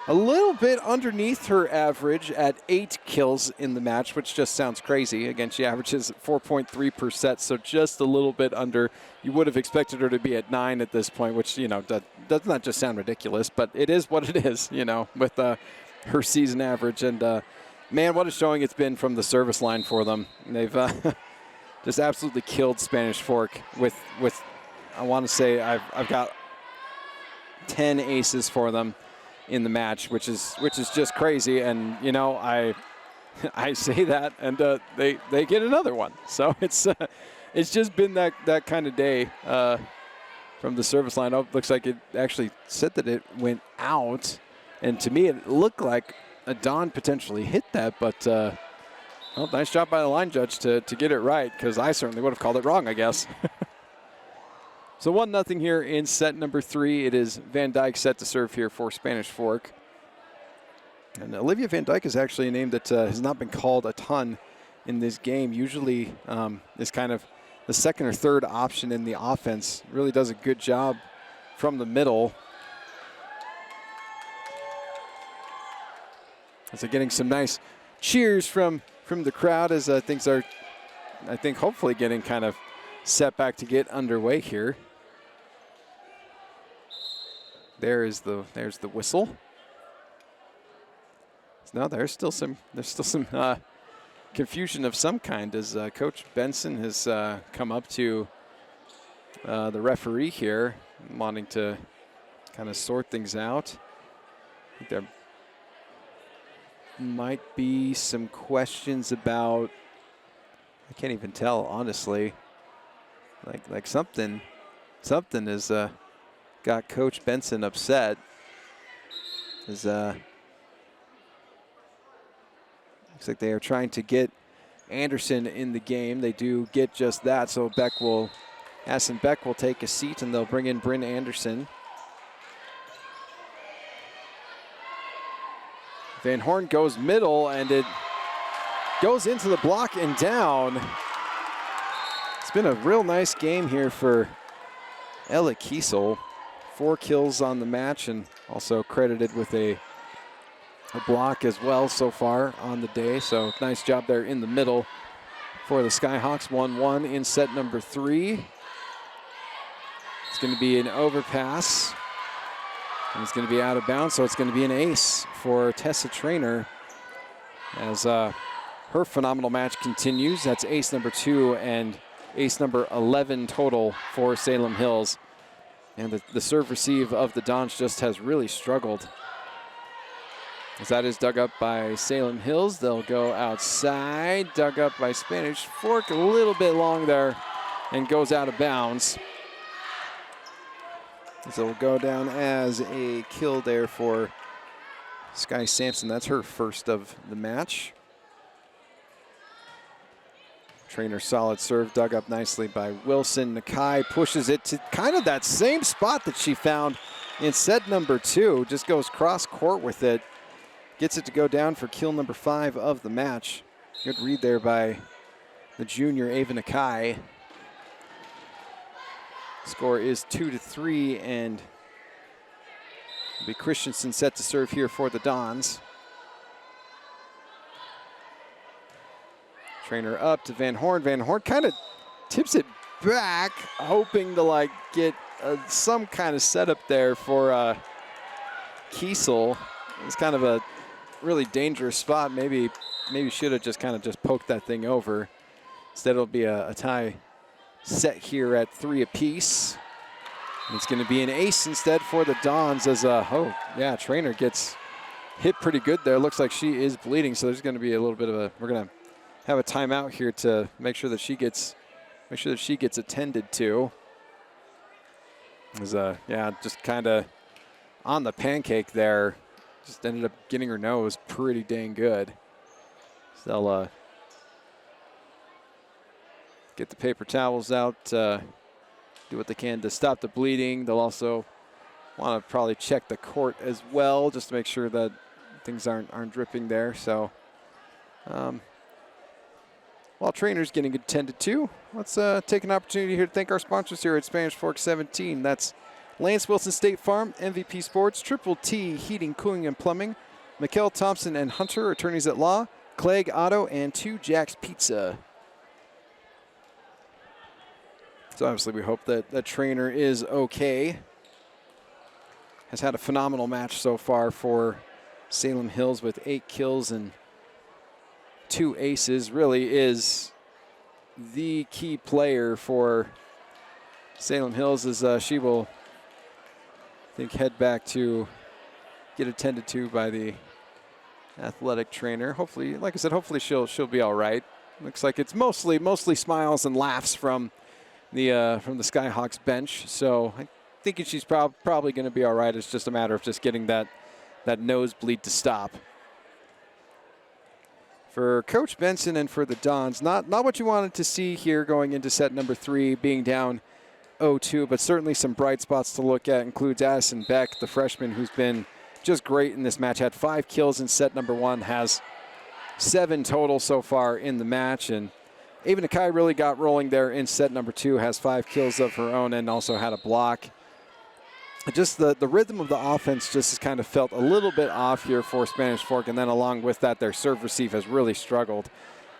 a little bit underneath her average at 8 kills in the match, which just sounds crazy. Again, she averages 4.3 per set, so just a little bit under. You would have expected her to be at 9 at this point, which, does not just sound ridiculous, but it is what it is, with her season average. And, man, what a showing it's been from the service line for them. They've just absolutely killed Spanish Fork with I want to say I've got 10 aces for them in the match, which is just crazy. And I say that, and they get another one. So it's just been that kind of day from the service line. Oh, looks like it actually said that it went out, and to me it looked like a Dawn potentially hit that, but well, nice job by the line judge to get it right, because I certainly would have called it wrong, I guess. So 1-0 here in set number 3. It is Van Dyke set to serve here for Spanish Fork. And Olivia Van Dyke is actually a name that has not been called a ton in this game. Usually is kind of the second or third option in the offense. Really does a good job from the middle. So getting some nice cheers from the crowd as things are, I think, hopefully getting kind of set back to get underway here. There's the whistle. No, there's still some confusion of some kind as Coach Benson has come up to the referee here, wanting to kind of sort things out. I think there might be some questions about, I can't even tell, honestly. Like something has got Coach Benson upset. Looks like they are trying to get Anderson in the game. They do get just that, so Assen Beck will take a seat, and they'll bring in Bryn Anderson. Van Horn goes middle, and it goes into the block and down. It's been a real nice game here for Ella Kiesel. 4 kills on the match, and also credited with a block as well so far on the day. So nice job there in the middle for the Skyhawks. 1-1 in set number 3. It's going to be an overpass, and it's going to be out of bounds, so it's going to be an ace for Tessa Traynor as her phenomenal match continues. That's ace number 2 and ace number 11 total for Salem Hills. And the serve receive of the Dons just has really struggled. As that is dug up by Salem Hills. They'll go outside, dug up by Spanish Fork, a little bit long there, and goes out of bounds. So it'll go down as a kill there for Sky Sampson. That's her first of the match. Traynor solid serve, dug up nicely by Wilson. Nakai pushes it to kind of that same spot that she found in set number 2. Just goes cross court with it. Gets it to go down for kill number 5 of the match. Good read there by the junior Ava Nakai. Score is 2-3, and it'll be Christensen set to serve here for the Dons. Traynor up to Van Horn. Van Horn kind of tips it back, hoping to get some kind of setup there for Kiesel. It's kind of a really dangerous spot. Maybe should have just poked that thing over. Instead, it'll be a tie set here at 3 apiece. And it's going to be an ace instead for the Dons as Traynor gets hit pretty good there. Looks like she is bleeding, so there's going to be a little bit of we're going to have a timeout here to make sure that she gets attended to. It was just kind of on the pancake there. Just ended up getting her nose pretty dang good. So they'll get the paper towels out, do what they can to stop the bleeding. They'll also Want to probably check the court as well, just to make sure that things aren't dripping there. So, while Trainer's getting attended to, let's take an opportunity here to thank our sponsors here at Spanish Fork 17. That's Lance Wilson State Farm, MVP Sports, Triple T Heating, Cooling, and Plumbing, Mikkel Thompson and Hunter, attorneys at law, Clegg Auto, and 2 Jack's Pizza. So obviously we hope that Trainer is okay. Has had a phenomenal match so far for Salem Hills with 8 kills and 2 aces. Really is the key player for Salem Hills, as she will, I think, head back to get attended to by the athletic trainer. Hopefully, like I said, hopefully she'll be all right. Looks like it's mostly smiles and laughs from the Skyhawks bench. So I think she's probably going to be all right. It's just a matter of just getting that nosebleed to stop. For Coach Benson and for the Dons, not what you wanted to see here going into set number 3, being down 0-2, but certainly some bright spots to look at. Includes Addison Beck, the freshman, who's been just great in this match. Had 5 kills in set number 1, has 7 total so far in the match. And Ava Nakai really got rolling there in set number 2, has 5 kills of her own and also had a block. Just the rhythm of the offense just has kind of felt a little bit off here for Spanish Fork, and then along with that, their serve receive has really struggled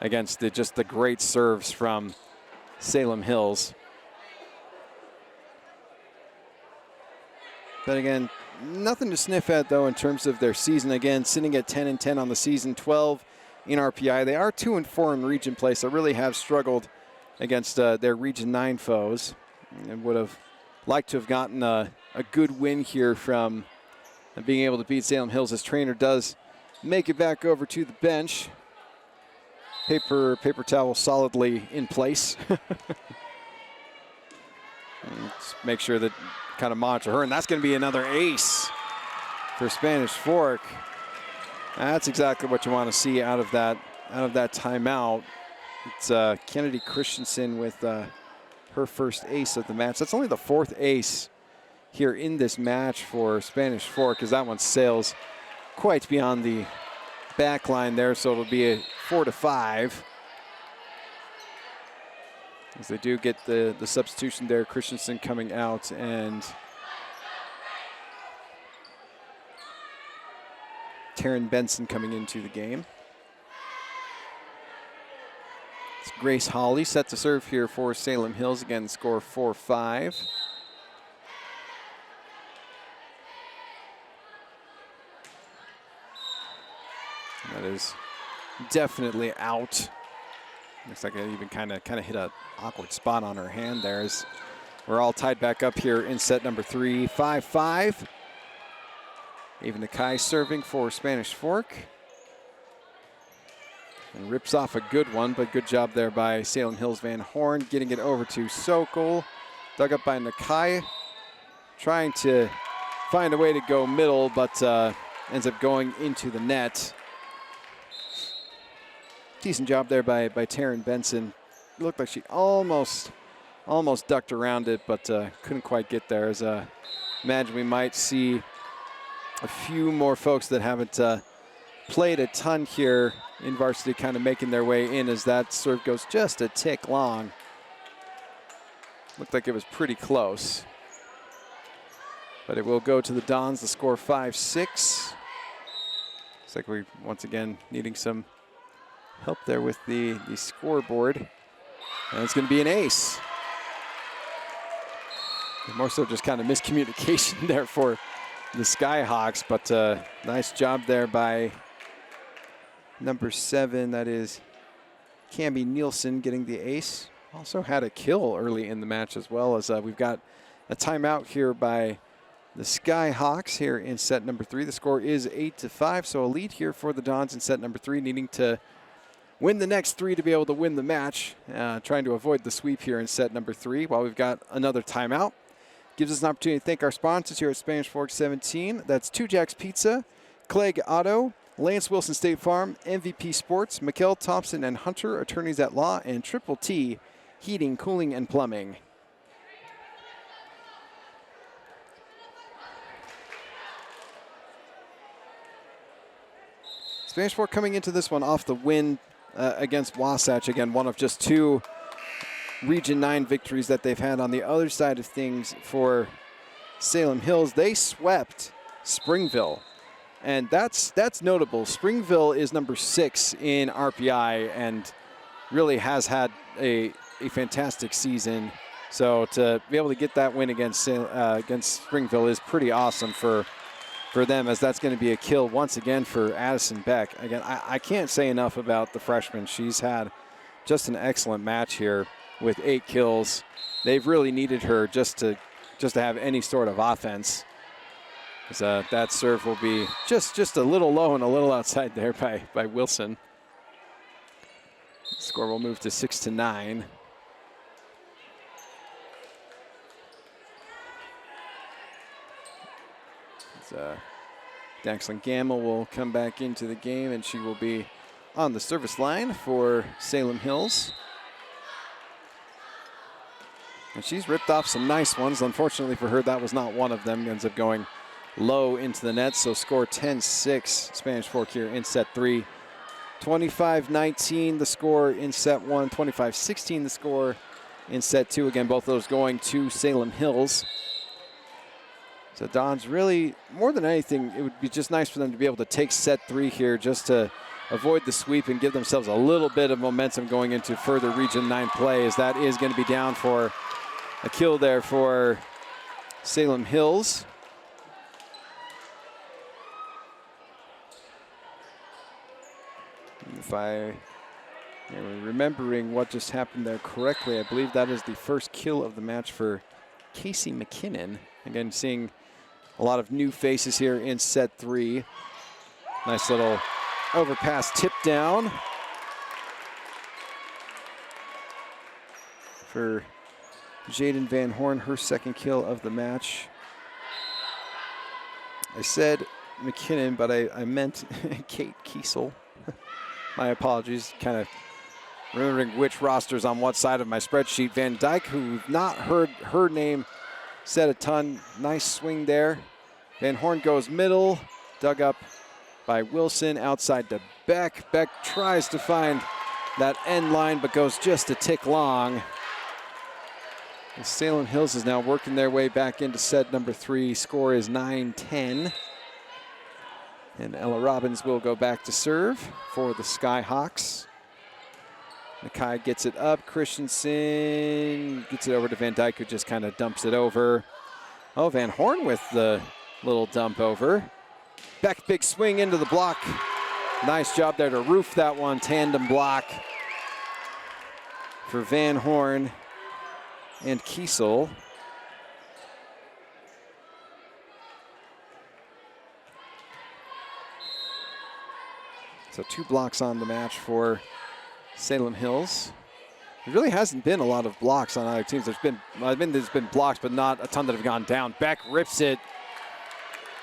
against just the great serves from Salem Hills. But again, nothing to sniff at, though, in terms of their season. Again, sitting at 10-10 on the season, 12 in RPI. They are 2-4 in region play, so really have struggled against their Region 9 foes, and would have liked to have gotten a good win here from being able to beat Salem Hills, as Trainer does make it back over to the bench. Paper towel solidly in place. Let's make sure that kind of monitor her, and that's going to be another ace for Spanish Fork. That's exactly what you want to see out of that timeout. It's Kennedy Christensen with her first ace of the match. That's only the 4th ace here in this match for Spanish Fork, as that one sails quite beyond the back line there, so it'll be a 4-5. As they do get the substitution there, Christensen coming out, and Taryn Benson coming into the game. It's Grace Hawley set to serve here for Salem Hills. Again, score 4-5. That is definitely out. Looks like it even kind of hit an awkward spot on her hand there, as we're all tied back up here in set number 3, 5-5. Ava Nakai serving for Spanish Fork. And rips off a good one, but good job there by Salem Hills Van Horn, getting it over to Sokol. Dug up by Nakai, trying to find a way to go middle, but ends up going into the net. Decent job there by Taryn Benson. It looked like she almost ducked around it, but couldn't quite get there. As imagine we might see a few more folks that haven't played a ton here in varsity kind of making their way in, as that serve goes just a tick long. Looked like it was pretty close. But it will go to the Dons, the score 5-6. Looks like we once again needing some help there with the scoreboard. And it's going to be an ace. More so just kind of miscommunication there for the Skyhawks, but nice job there by number 7, that is Camby Nielsen, getting the ace. Also had a kill early in the match, as well as we've got a timeout here by the Skyhawks here in set number 3. The score is 8-5, so a lead here for the Dons in set number 3, needing to win the next 3 to be able to win the match. Trying to avoid the sweep here in set number 3 while we've got another timeout. Gives us an opportunity to thank our sponsors here at Spanish Fork 17. That's 2 Jack's Pizza, Clegg Auto, Lance Wilson State Farm, MVP Sports, Mikkel Thompson and Hunter, attorneys at law, and Triple T Heating, Cooling, and Plumbing. Spanish Fork coming into this one off the win against Wasatch. Again, one of just 2 Region 9 victories that they've had. On the other side of things for Salem Hills, they swept Springville. And that's notable. Springville is number 6 in RPI and really has had a fantastic season. So to be able to get that win against Springville is pretty awesome for them, as that's going to be a kill once again for Addison Beck. Again, I can't say enough about the freshman. She's had just an excellent match here with 8 kills. They've really needed her just to have any sort of offense. That serve will be just a little low and a little outside there by Wilson. Score will move to 6-9. Daxlin Gamble will come back into the game, and she will be on the service line for Salem Hills. And she's ripped off some nice ones. Unfortunately for her, that was not one of them. Ends up going low into the net, so score 10-6 Spanish Fork here in set 3. 25-19 the score in set 1, 25-16 the score in set 2. Again, both of those going to Salem Hills. So Don's really, more than anything, it would be just nice for them to be able to take set 3 here just to avoid the sweep and give themselves a little bit of momentum going into further Region 9 play, as that is going to be down for a kill there for Salem Hills. If I am remembering what just happened there correctly, I believe that is the first kill of the match for Casey McKinnon. Again, seeing a lot of new faces here in set 3. Nice little overpass tip down for Jaden Van Horn, her second kill of the match. I said McKinnon, but I meant Kate Kiesel. My apologies, kind of remembering which roster's on what side of my spreadsheet. Van Dyke, who we've not heard her name said a ton. Nice swing there. Van Horn goes middle, dug up by Wilson, outside to Beck. Beck tries to find that end line, but goes just a tick long. And Salem Hills is now working their way back into set number 3. Score is 9-10. And Ella Robbins will go back to serve for the Skyhawks. Nakai gets it up. Christensen gets it over to Van Dyke, who just kind of dumps it over. Oh, Van Horn with the little dump over. Beck, big swing into the block. Nice job there to roof that one. Tandem block for Van Horn and Kiesel. So 2 blocks on the match for Salem Hills. There really hasn't been a lot of blocks on other teams. There's been blocks, but not a ton that have gone down. Beck rips it,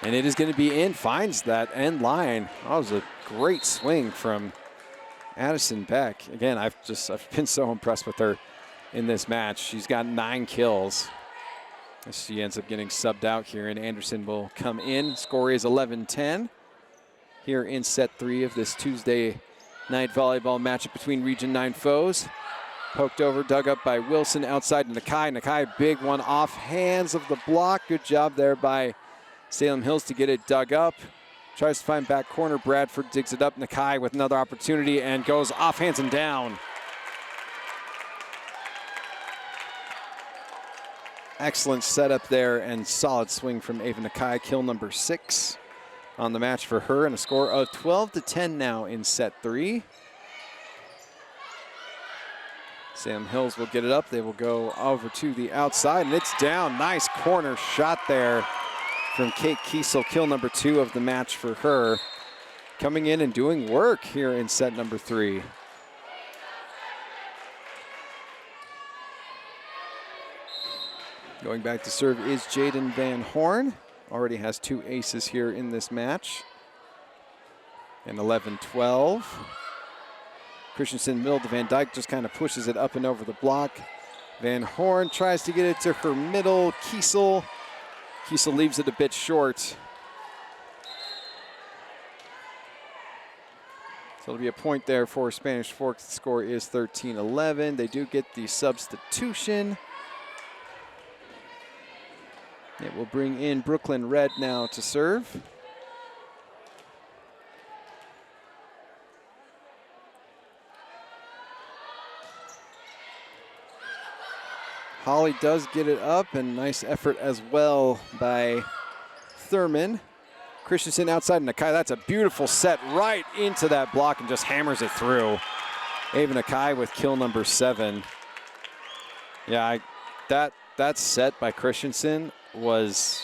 and it is going to be in. Finds that end line. That was a great swing from Addison Beck. Again, I've been so impressed with her in this match. She's got 9 kills. She ends up getting subbed out here, and Anderson will come in. Score is 11-10 here in set 3 of this Tuesday night volleyball matchup between Region 9 foes. Poked over, dug up by Wilson, outside to Nakai. Nakai, big one off hands of the block. Good job there by Salem Hills to get it dug up. Tries to find back corner. Bradford digs it up. Nakai with another opportunity and goes off hands and down. Excellent setup there and solid swing from Ava Nakai. Kill number 6 on the match for her, and a score of 12-10 now in set 3. Salem Hills will get it up. They will go over to the outside, and it's down. Nice corner shot there from Kate Kiesel. Kill number 2 of the match for her. Coming in and doing work here in set number 3. Going back to serve is Jaden Van Horn. Already has 2 aces here in this match. And 11-12. Christensen middle to Van Dyke, just kind of pushes it up and over the block. Van Horn tries to get it to her middle. Kiesel leaves it a bit short. So it'll be a point there for Spanish Fork. The score is 13-11. They do get the substitution. It will bring in Brooklyn Red now to serve. Holly does get it up, and nice effort as well by Thurman. Christensen outside Nakai. That's a beautiful set right into that block and just hammers it through. Ava Nakai with kill number 7. Yeah, that set by Christensen was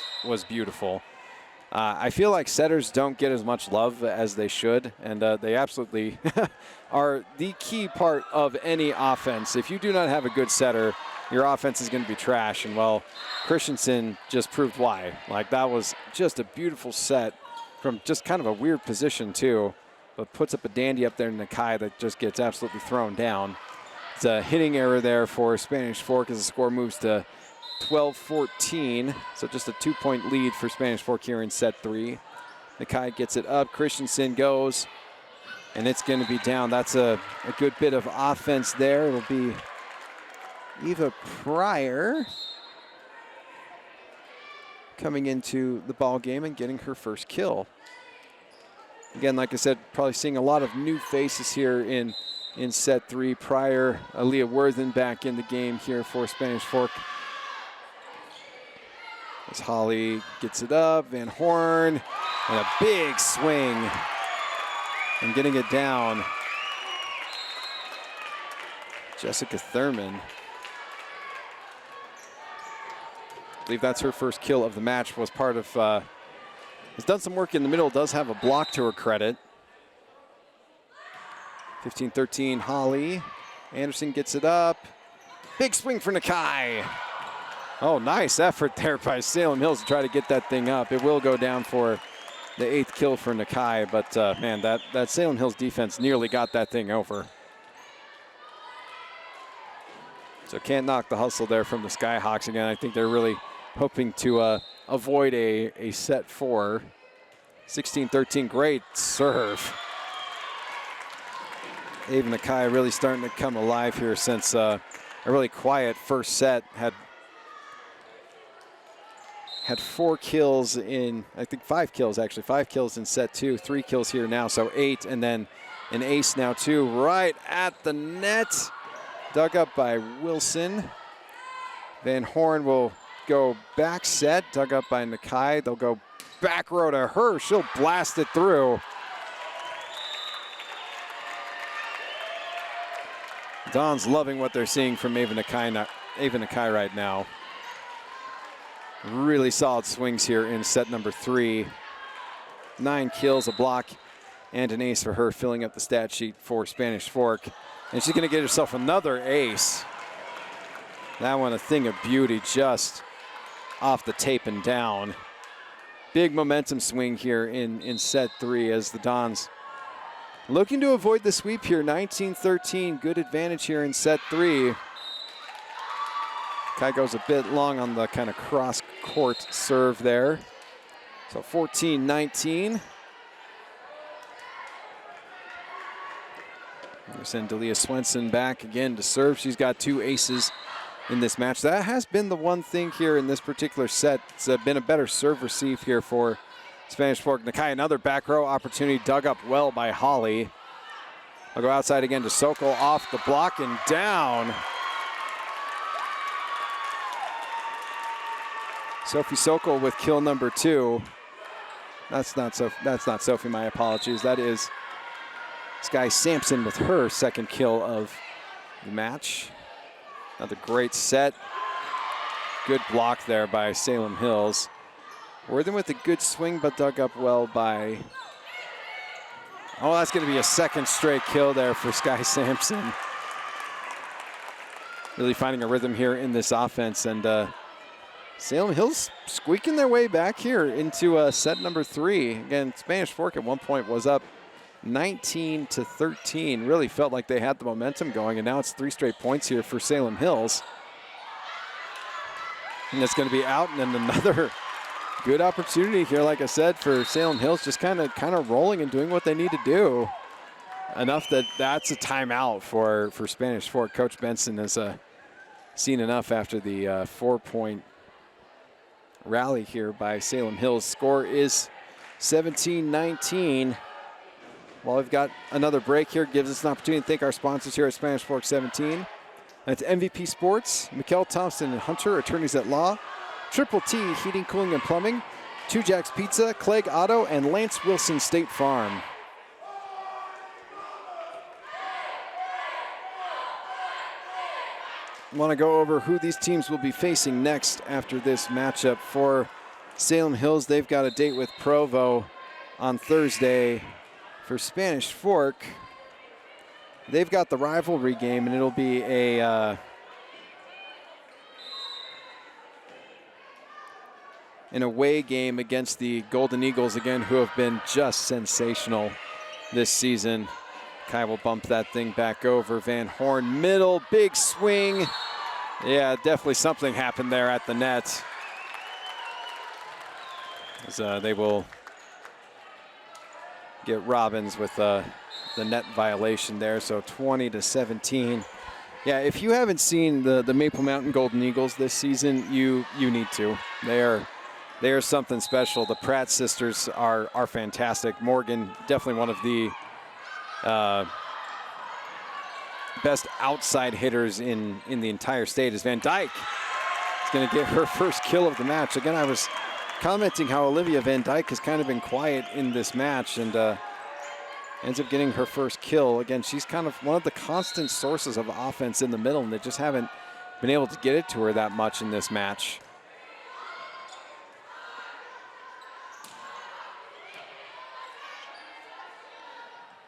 beautiful. I feel like setters don't get as much love as they should, and they absolutely are the key part of any offense. If you do not have a good setter, your offense is going to be trash. And, well, Christensen just proved why. Like, that was just a beautiful set from just kind of a weird position, too, but puts up a dandy up there in Nakai that just gets absolutely thrown down. It's a hitting error there for Spanish Fork as the score moves to 12-14. So just a 2-point lead for Spanish Fork here in set 3. Nakai gets it up. Christensen goes, and it's going to be down. That's a good bit of offense there. It'll be Eva Pryor coming into the ball game and getting her first kill. Again, like I said, probably seeing a lot of new faces here in set 3. Pryor, Aaliyah Worthen back in the game here for Spanish Fork. As Holly gets it up, Van Horn, and a big swing and getting it down. Jessica Thurman. I believe that's her first kill of the match. Was part of, has done some work in the middle, does have a block to her credit. 15-13, Holly. Anderson gets it up. Big swing for Nakai. Oh, nice effort there by Salem Hills to try to get that thing up. It will go down for the 8th kill for Nakai, but man, that Salem Hills defense nearly got that thing over. So can't knock the hustle there from the Skyhawks again. I think they're really hoping to avoid a set 4. 16-13, great serve. Ava Nakai really starting to come alive here since a really quiet first set. Had 4 kills in, I think 5 kills actually, 5 kills in set 2, 3 kills here now, so 8, and then an ace now too, right at the net. Dug up by Wilson. Van Horn will go back set, dug up by Nakai. They'll go back row to her. She'll blast it through. Don's loving what they're seeing from Ava Nakai right now. Really solid swings here in set number 3. 9 kills, a block, and an ace for her, filling up the stat sheet for Spanish Fork. And she's going to get herself another ace. That one a thing of beauty, just off the tape and down. Big momentum swing here in set 3 as the Dons looking to avoid the sweep here. 19-13, good advantage here in set 3. Kai goes a bit long on the kind of cross-court serve there. So 14-19. We send Delia Swenson back again to serve. She's got 2 aces in this match. That has been the one thing here in this particular set. It's been a better serve receive here for Spanish Fork. Nakai, another back row opportunity, dug up well by Holly. I'll go outside again to Sokol, off the block and down. Sophie Sokol with kill number 2. That's not Sophie, my apologies. That is Sky Sampson with her second kill of the match. Another great set. Good block there by Salem Hills. Worthen with a good swing, but dug up well by... Oh, that's going to be a second straight kill there for Sky Sampson. Really finding a rhythm here in this offense, and Salem Hills squeaking their way back here into set number 3. Again, Spanish Fork at one point was up 19-13. Really felt like they had the momentum going, and now it's 3 straight points here for Salem Hills. And it's going to be out, and then another good opportunity here, like I said, for Salem Hills, just kind of rolling and doing what they need to do. enough that's a timeout for Spanish Fork. Coach Benson has seen enough after the 4-point rally here by Salem Hills. Score is 17-19. Well, we've got another break here. Gives us an opportunity to thank our sponsors here at Spanish Fork 17. That's MVP Sports, Mikkel Thompson and Hunter, attorneys at law, Triple T, heating, cooling, and plumbing, Two Jacks Pizza, Clegg Auto, and Lance Wilson State Farm. Want to go over who these teams will be facing next after this matchup. For Salem Hills, they've got a date with Provo on Thursday. For Spanish Fork, they've got the rivalry game, and it'll be an away game against the Golden Eagles, again, who have been just sensational this season. Kai will bump that thing back over. Van Horn, middle, big swing. Yeah, definitely something happened there at the net. As, they will get Robbins with the net violation there, so 20-17. Yeah, if you haven't seen the Maple Mountain Golden Eagles this season, you need to. They are something special. The Pratt sisters are fantastic. Morgan, definitely one of the best outside hitters in the entire state. Is Van Dyke is going to get her first kill of the match. Again, I was commenting how Olivia Van Dyke has kind of been quiet in this match, and ends up getting her first kill. Again, she's kind of one of the constant sources of offense in the middle, and they just haven't been able to get it to her that much in this match.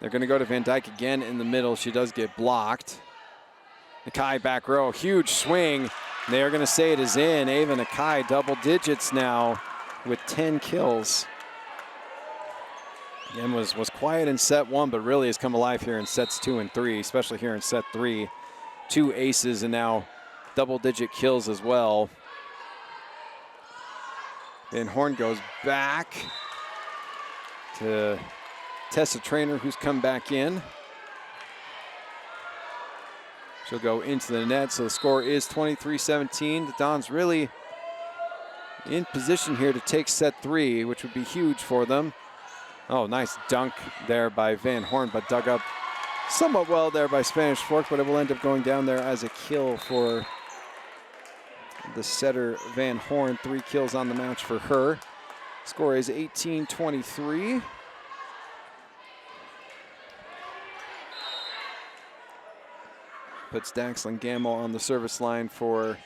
They're going to go to Van Dyke again in the middle. She does get blocked. Nakai back row, huge swing. They are going to say it is in. Ava Nakai, double digits now with 10 kills. Again, was quiet in set one, but really has come alive here in sets 2 and 3, especially here in set 3. 2 aces and now double-digit kills as well. Van Horn goes back to Tessa Trainer, who's come back in. She'll go into the net, so the score is 23-17. The Dons really in position here to take set 3, which would be huge for them. Oh, nice dunk there by Van Horn, but dug up somewhat well there by Spanish Fork, but it will end up going down there as a kill for the setter Van Horn. 3 kills on the match for her. Score is 18-23. Puts Daxlin Gamble on the service line for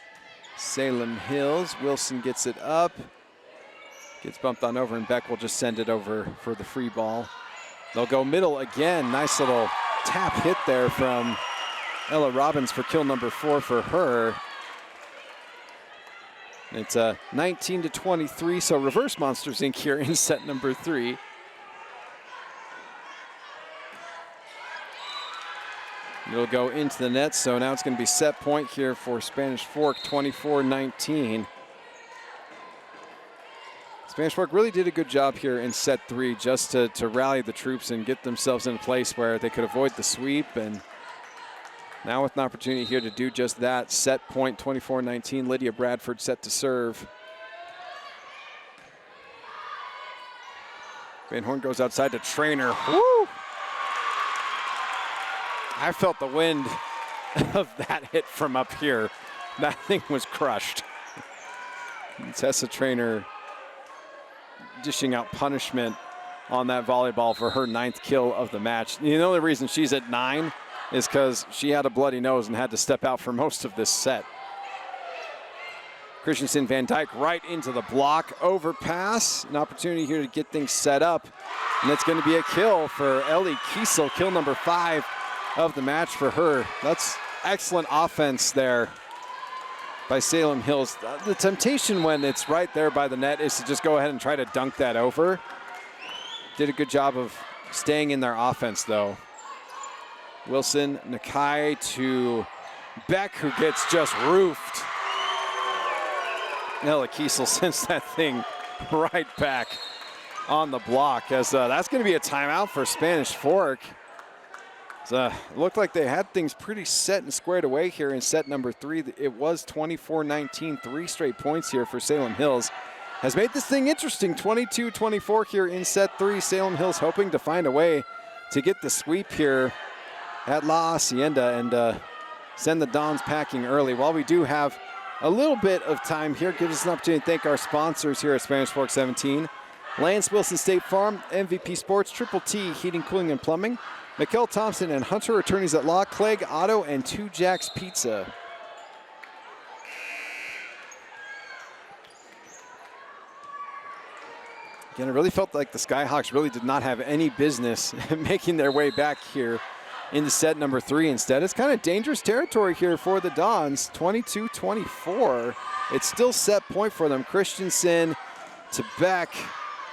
Salem Hills. Wilson gets it up. Gets bumped on over, and Beck will just send it over for the free ball. They'll go middle again. Nice little tap hit there from Ella Robbins for kill number 4 for her. It's 19-23, so reverse Monsters Inc. here in set number 3. It'll go into the net, so now it's going to be set point here for Spanish Fork, 24-19. Spanish Fork really did a good job here in set 3 just to rally the troops and get themselves in a place where they could avoid the sweep, and now with an opportunity here to do just that. Set point, 24-19. Lydia Bradford set to serve. Van Horn goes outside to Trainer. Woo! I felt the wind of that hit from up here. That thing was crushed. Tessa Trainer dishing out punishment on that volleyball for her 9th kill of the match. The only reason she's at 9 is because she had a bloody nose and had to step out for most of this set. Christensen Van Dyke right into the block, overpass. An opportunity here to get things set up. And it's going to be a kill for Ellie Kiesel, kill number 5 of the match for her. That's excellent offense there by Salem Hills. The temptation when it's right there by the net is to just go ahead and try to dunk that over. Did a good job of staying in their offense though. Wilson, Nakai to Beck, who gets just roofed. Ella Kiesel sends that thing right back on the block, as that's going to be a timeout for Spanish Fork. So it looked like they had things pretty set and squared away here in set number 3. It was 24-19, 3 straight points here for Salem Hills. Has made this thing interesting, 22-24 here in set 3. Salem Hills hoping to find a way to get the sweep here at La Hacienda and send the Dons packing early. While we do have a little bit of time here, gives us an opportunity to thank our sponsors here at Spanish Fork 17. Lance Wilson State Farm, MVP Sports, Triple T Heating, Cooling, and Plumbing, Mikkel Thompson and Hunter Attorneys at Law, Clegg Auto, and Two Jacks Pizza. Again, it really felt like the Skyhawks really did not have any business making their way back here into set number 3. Instead, it's kind of dangerous territory here for the Dons, 22-24. It's still set point for them. Christensen to Beck,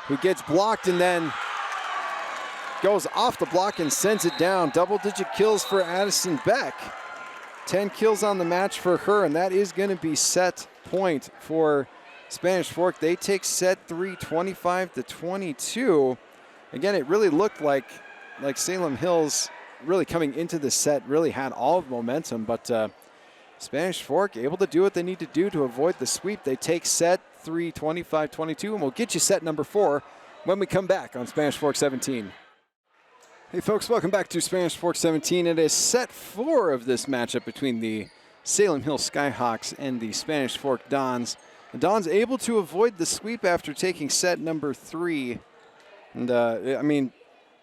who gets blocked and then goes off the block and sends it down. Double-digit kills for Addison Beck. 10 kills on the match for her, and that is going to be set point for Spanish Fork. They take set 3, 25-22. Again, it really looked like Salem Hills really coming into the set really had all of the momentum, but Spanish Fork able to do what they need to do to avoid the sweep. They take set 3, 25-22, and we'll get you set number 4 when we come back on Spanish Fork 17. Hey folks, welcome back to Spanish Fork 17. It is set 4 of this matchup between the Salem Hill Skyhawks and the Spanish Fork Dons. The Dons able to avoid the sweep after taking set number 3. And I mean,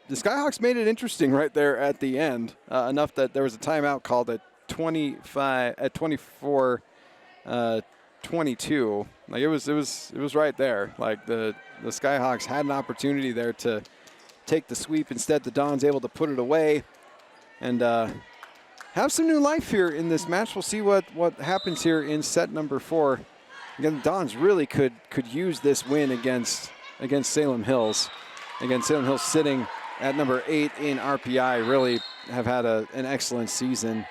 the Skyhawks made it interesting right there at the end, enough that there was a timeout called at 24-22. Like it was right there. Like the Skyhawks had an opportunity there to take the sweep. Instead, the Dons able to put it away and have some new life here in this match. We'll see what happens here in set number 4. Again, the Dons really could use this win against Salem Hills. Again, Salem Hills sitting at number 8 in RPI, really have had an excellent season.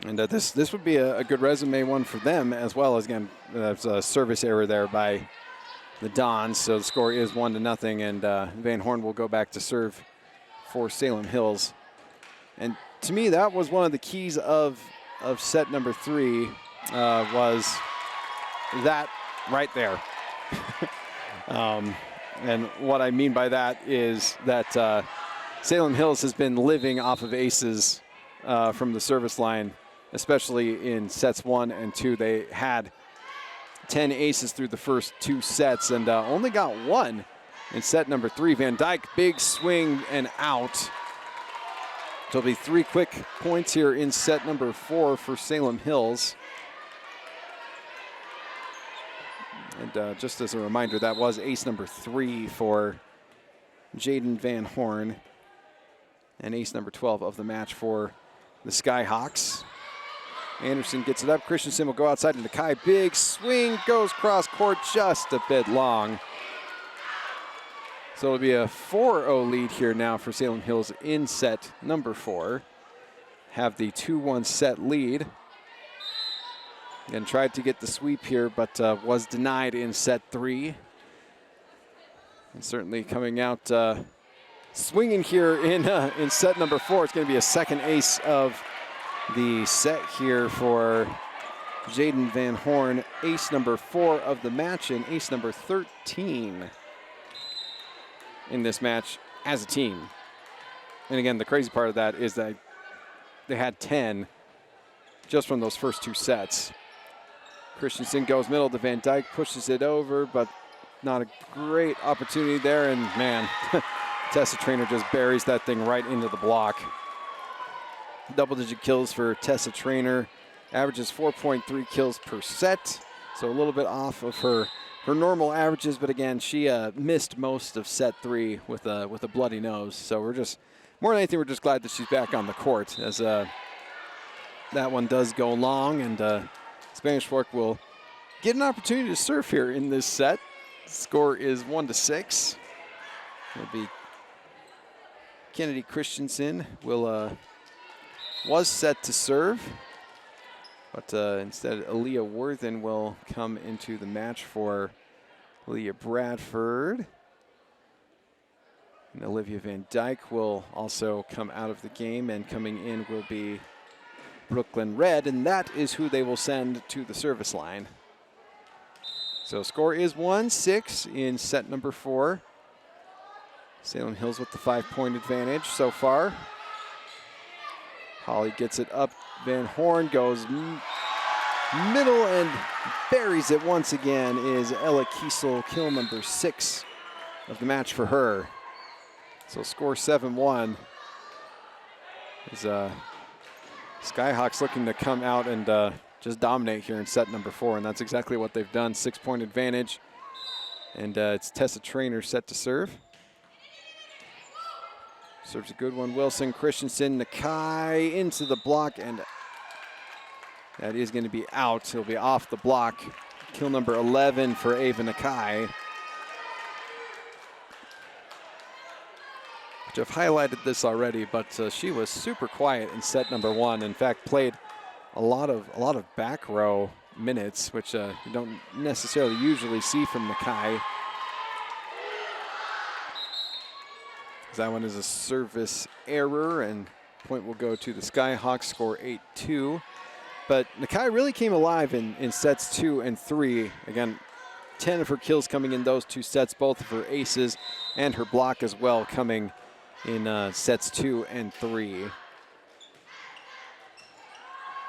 And this would be a good resume one for them, as well as, again, there's a service error there by the Dons, so the score is 1-0, and Van Horn will go back to serve for Salem Hills. And to me, that was one of the keys of set number 3, was that right there. And what I mean by that is that Salem Hills has been living off of aces from the service line, especially in sets 1 and 2. They had 10 aces through the first 2 sets and only got 1 in set number 3. Van Dyke, big swing and out. So it'll be 3 quick points here in set number 4 for Salem Hills. And just as a reminder, that was ace number 3 for Jaden Van Horn and ace number 12 of the match for the Skyhawks. Anderson gets it up. Christensen will go outside into Kai. Big swing, goes cross court just a bit long. So it'll be a 4-0 lead here now for Salem Hills in set number 4. Have the 2-1 set lead. And tried to get the sweep here, but was denied in set 3. And certainly coming out swinging here in set number 4. It's going to be a second ace of the set here for Jaden Van Horn. Ace number 4 of the match and ace number 13 in this match as a team. And again, the crazy part of that is that they had 10 just from those first 2 sets. Christensen goes middle to Van Dyke, pushes it over, but not a great opportunity there. And man, Tessa Trainer just buries that thing right into the block. Double-digit kills for Tessa Trainer. Averages 4.3 kills per set. So a little bit off of her normal averages, but again, she missed most of set 3 with a bloody nose. So we're just, more than anything, we're just glad that she's back on the court, as that one does go long, and Spanish Fork will get an opportunity to serve here in this set. Score is 1-6. It'll be Kennedy Christensen was set to serve, but instead Aaliyah Worthen will come into the match for Aaliyah Bradford. And Olivia Van Dyke will also come out of the game, and coming in will be Brooklyn Red, and that is who they will send to the service line. So score is 1-6 in set number 4. Salem Hills with the 5-point advantage so far. Holly gets it up. Van Horn goes middle and buries it once again. Is Ella Kiesel, kill number 6 of the match for her. So score 7-1. As Skyhawks looking to come out and just dominate here in set number 4, and that's exactly what they've done. 6-point advantage, and it's Tessa Trainer set to serve. Serves a good one. Wilson, Christensen, Nakai into the block, and that is going to be out. He'll be off the block. Kill number 11 for Ava Nakai. Which I've highlighted this already, but she was super quiet in set number 1. In fact, played a lot of back row minutes, which you don't necessarily usually see from Nakai. That one is a service error, and point will go to the Skyhawks, score 8-2. But Nakai really came alive in sets 2 and 3. Again, 10 of her kills coming in those 2 sets, both of her aces and her block as well coming in sets 2 and 3.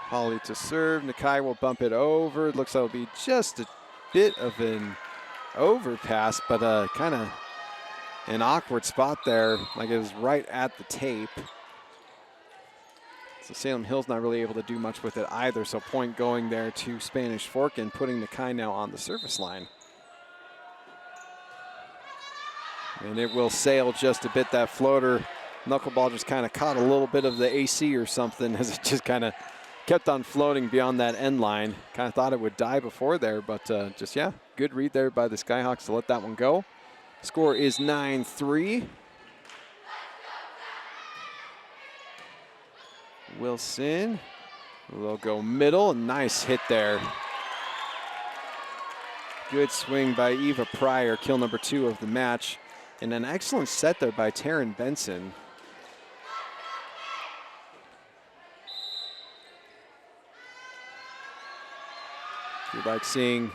Holly to serve. Nakai will bump it over. It looks like it'll be just a bit of an overpass, but kind of an awkward spot there, like it was right at the tape. So Salem Hill's not really able to do much with it either, so point going there to Spanish Fork and putting Nakai now on the service line. And it will sail just a bit. That floater knuckleball just kind of caught a little bit of the AC or something as it just kind of kept on floating beyond that end line. Kind of thought it would die before there, but just, yeah, good read there by the Skyhawks to let that one go. Score is 9-3. Wilson will go middle. Nice hit there. Good swing by Eva Pryor, kill number 2 of the match. And an excellent set there by Taryn Benson. If you'd like seeing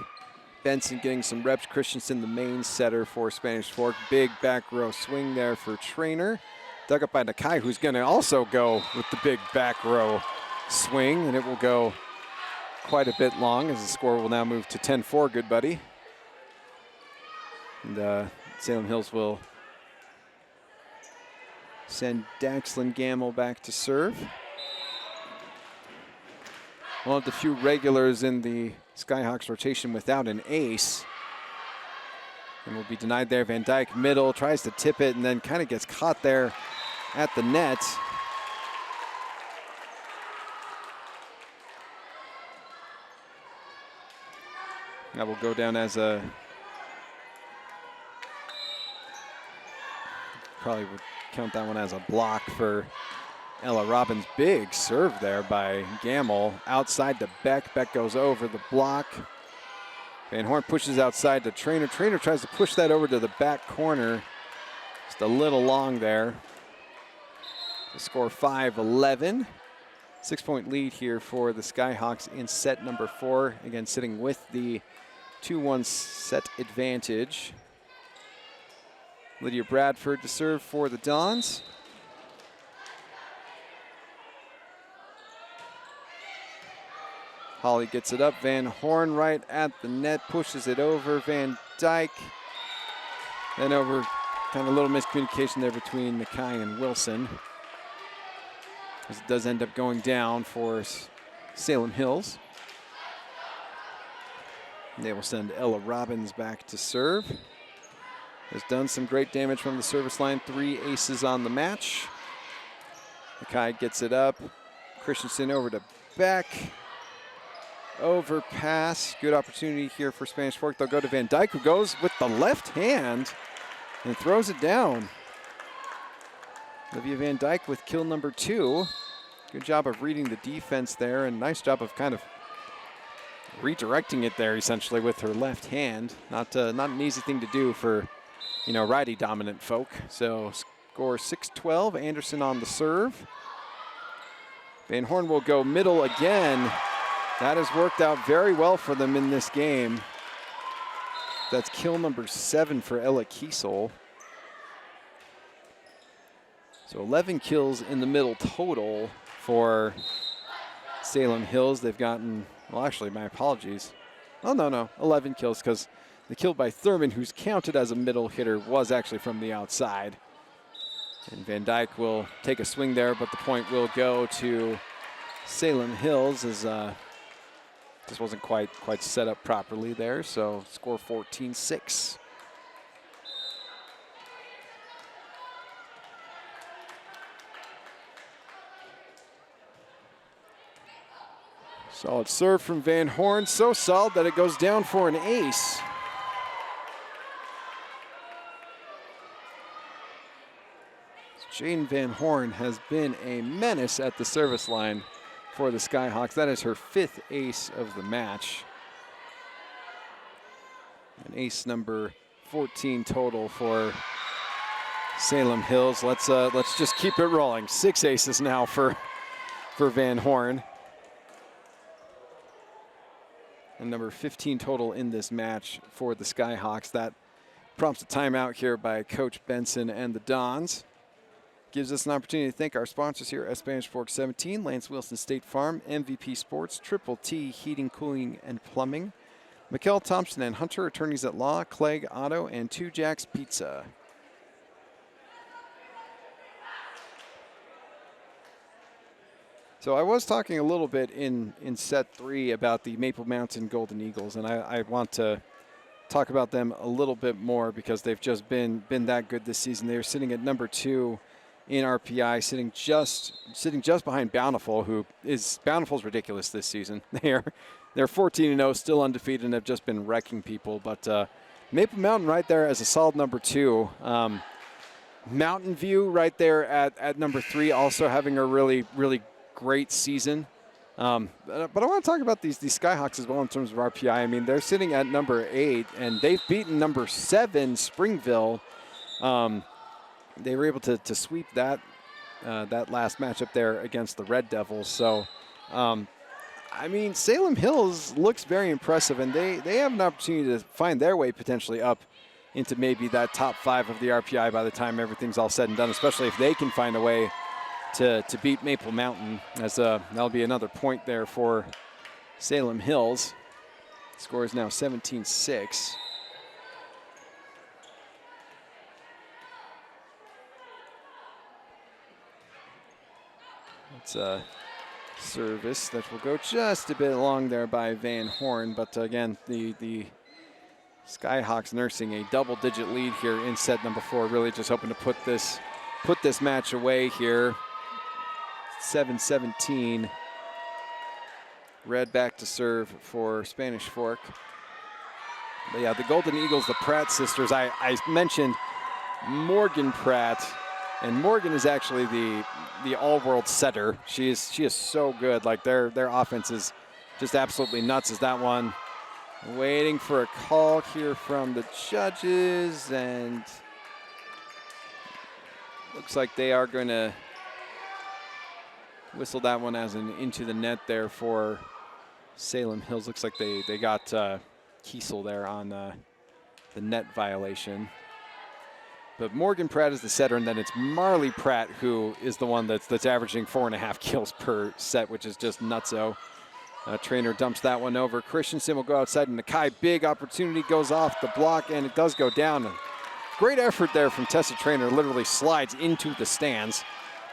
Benson getting some reps, Christensen, the main setter for Spanish Fork. Big back row swing there for Trainer. Dug up by Nakai, who's going to also go with the big back row swing, and it will go quite a bit long as the score will now move to 10-4, good buddy. And Salem Hills will send Daxlin Gamble back to serve. One of the few regulars in the Skyhawks rotation without an ace. And will be denied there. Van Dyke middle, tries to tip it, and then kind of gets caught there at the net. That will go down as a, probably would count that one as a block for Ella Robbins. Big serve there by Gamble. Outside to Beck. Beck goes over the block. Van Horn pushes outside to Trainer. Trainer tries to push that over to the back corner. Just a little long there. The score 5-11. 6-point lead here for the Skyhawks in set number 4. Again, sitting with the 2-1 set advantage. Lydia Bradford to serve for the Dons. Holly gets it up. Van Horn right at the net, pushes it over. Van Dyke. Then over, kind of a little miscommunication there between Nakai and Wilson. As it does end up going down for Salem Hills. And they will send Ella Robbins back to serve. Has done some great damage from the service line. 3 aces on the match. Nakai gets it up. Christensen over to Beck. Overpass. Good opportunity here for Spanish Fork. They'll go to Van Dyke, who goes with the left hand and throws it down. Olivia Van Dyke with kill number 2. Good job of reading the defense there, and nice job of kind of redirecting it there essentially with her left hand. Not an easy thing to do for righty dominant folk. So score 6-12. Anderson on the serve. Van Horn will go middle again. That has worked out very well for them in this game. That's kill number 7 for Ella Kiesel. So 11 kills in the middle total for Salem Hills. They've gotten, well, actually, my apologies. Oh, no, 11 kills, because the kill by Thurman, who's counted as a middle hitter, was actually from the outside. And Van Dyke will take a swing there, but the point will go to Salem Hills, as this wasn't quite set up properly there. So score 14-6. Solid serve from Van Horn, so solid that it goes down for an ace. Jane Van Horn has been a menace at the service line for the Skyhawks. That is her 5th ace of the match. An ace number 14 total for Salem Hills. Let's just keep it rolling. 6 aces now for Van Horn. And number 15 total in this match for the Skyhawks. That prompts a timeout here by Coach Benson and the Dons. Gives us an opportunity to thank our sponsors here at Spanish Fork 17, Lance Wilson State Farm, MVP Sports, Triple T Heating, Cooling, and Plumbing, Mikkel Thompson and Hunter Attorneys at Law, Clegg Auto, and Two Jacks Pizza. So I was talking a little bit in set 3 about the Maple Mountain Golden Eagles, and I want to talk about them a little bit more because they've just been that good this season. They're sitting at number 2 in RPI, sitting just behind Bountiful, Bountiful's ridiculous this season. They're 14-0, still undefeated, and have just been wrecking people. But Maple Mountain right there as a solid number 2. Mountain View right there at number 3, also having a really great season. But I want to talk about these Skyhawks as well in terms of RPI. I mean, they're sitting at number 8, and they've beaten number 7, Springville. They were able to sweep that last matchup there against the Red Devils. So, I mean, Salem Hills looks very impressive, and they have an opportunity to find their way potentially up into maybe that top 5 of the RPI by the time everything's all said and done, especially if they can find a way to beat Maple Mountain, as that'll be another point there for Salem Hills. Score is now 17-6. It's a service that will go just a bit long there by Van Horn, but again, the Skyhawks nursing a double-digit lead here in set number 4, really just hoping to put this match away here. 7-17. Red back to serve for Spanish Fork. But yeah, the Golden Eagles, the Pratt sisters. I mentioned Morgan Pratt, and Morgan is actually the all-world setter. She is so good. Like their offense is just absolutely nuts. Is that one waiting for a call here from the judges, and looks like they are going to whistle that one as an into the net there for Salem Hills. Looks like they got Kiesel there on the net violation. But Morgan Pratt is the setter, and then it's Marley Pratt who is the one that's averaging 4.5 kills per set, which is just nutso. Trainer dumps that one over. Christensen will go outside, and Nakai, big opportunity, goes off the block, and it does go down. Great effort there from Tessa Trainer, literally slides into the stands.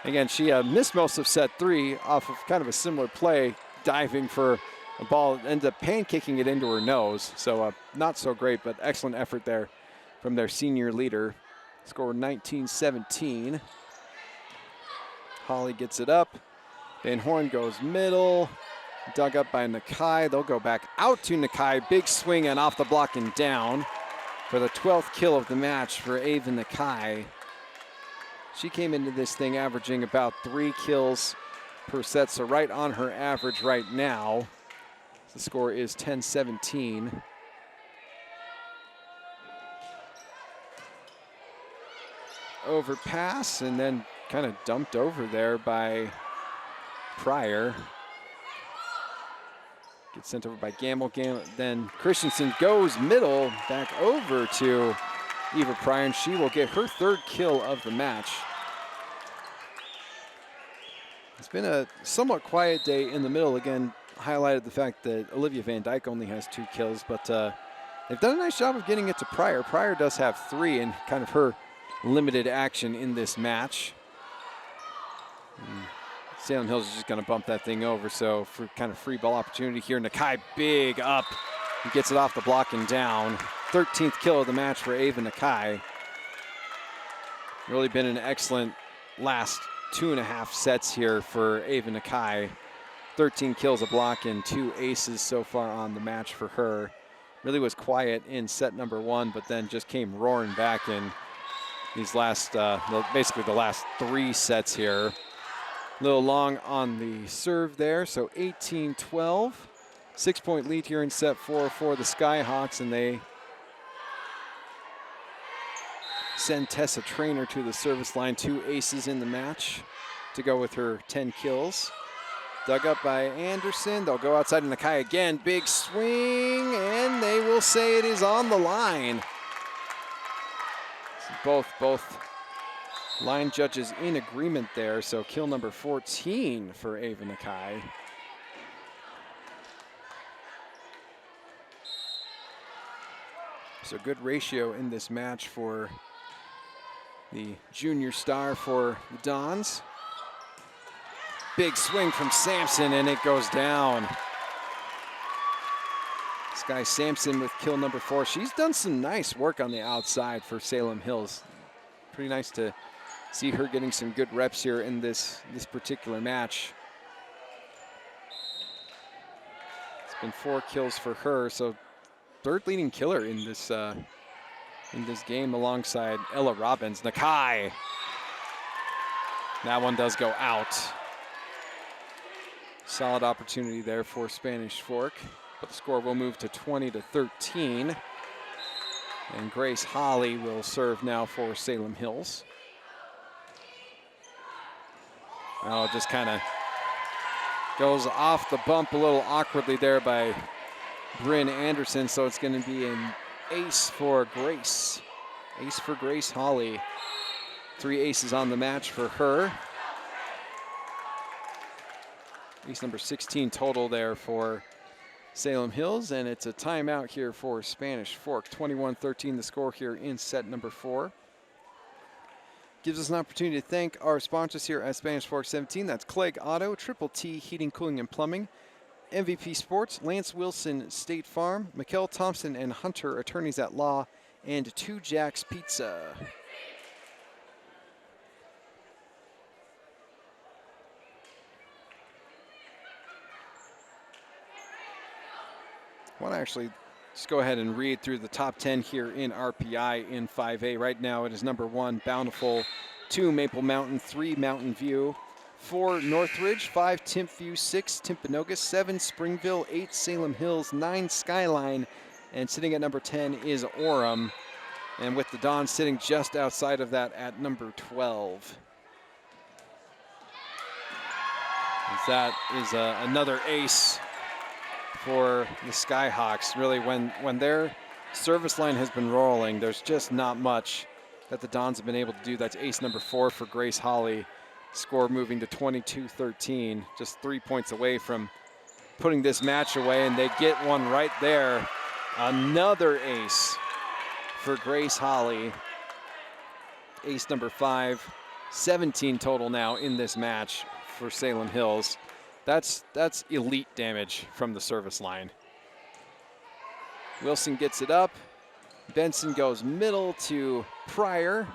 Again, she missed most of set 3 off of kind of a similar play, diving for a ball, ended up pancaking it into her nose. So not so great, but excellent effort there from their senior leader. Score 19-17. Holly gets it up. Van Horn goes middle. Dug up by Nakai. They'll go back out to Nakai. Big swing and off the block and down for the 12th kill of the match for Ava Nakai. She came into this thing averaging about 3 kills per set, so right on her average right now. The score is 10-17. over pass and then kind of dumped over there by Pryor. Gets sent over by Gamble. Then Christensen goes middle, back over to Eva Pryor, and she will get her 3rd kill of the match. It's been a somewhat quiet day in the middle. Again, highlighted the fact that Olivia Van Dyke only has 2 kills, but they've done a nice job of getting it to Pryor. Pryor does have 3 in kind of her limited action in this match. Salem Hills is just going to bump that thing over, so for kind of free ball opportunity here. Nakai big up. He gets it off the block and down. 13th kill of the match for Ava Nakai. Really been an excellent last 2.5 sets here for Ava Nakai. 13 kills, a block, and 2 aces so far on the match for her. Really was quiet in set number 1, but then just came roaring back in these last, basically the last 3 sets here. A little long on the serve there, so 18-12. 6-point lead here in set 4 for the Skyhawks, and they send Tessa Trainer to the service line. 2 aces in the match to go with her 10 kills. Dug up by Anderson. They'll go outside to Nakai again. Big swing, and they will say it is on the line. So both line judges in agreement there, so kill number 14 for Ava Nakai. So good ratio in this match for the junior star for the Dons. Big swing from Sampson, and it goes down. Sky Sampson with kill number 4. She's done some nice work on the outside for Salem Hills. Pretty nice to see her getting some good reps here in this particular match. It's been 4 kills for her, so 3rd leading killer in this game alongside Ella Robbins. Nakai. That one does go out. Solid opportunity there for Spanish Fork, but the score will move to 20-13. And Grace Holly will serve now for Salem Hills. Oh, just kind of goes off the bump a little awkwardly there by Bryn Anderson, so it's going to be an ace for Grace. Ace for Grace Holly. 3 aces on the match for her. Ace number 16 total there for Salem Hills, and it's a timeout here for Spanish Fork. 21-13 the score here in set number 4. Gives us an opportunity to thank our sponsors here at Spanish Fork 17. That's Clegg Auto, Triple T Heating, Cooling, and Plumbing, MVP Sports, Lance Wilson State Farm, Mikkel Thompson and Hunter Attorneys at Law, and 2 Jacks Pizza. I want to actually just go ahead and read through the top 10 here in RPI in 5A. Right now it is number 1, Bountiful, 2, Maple Mountain, 3, Mountain View, 4, Northridge, 5, Timpview, 6, Timpanogos, 7, Springville, 8, Salem Hills, 9, Skyline, and sitting at number 10 is Orem, and with the Dons sitting just outside of that at number 12. As that is another ace for the Skyhawks. Really, when their service line has been rolling, there's just not much that the Dons have been able to do. That's ace number 4 for Grace Holly. Score moving to 22-13, just 3 points away from putting this match away, and they get one right there. Another ace for Grace Holly. Ace number 5, 17 total now in this match for Salem Hills. That's elite damage from the service line. Wilson gets it up. Benson goes middle to Pryor.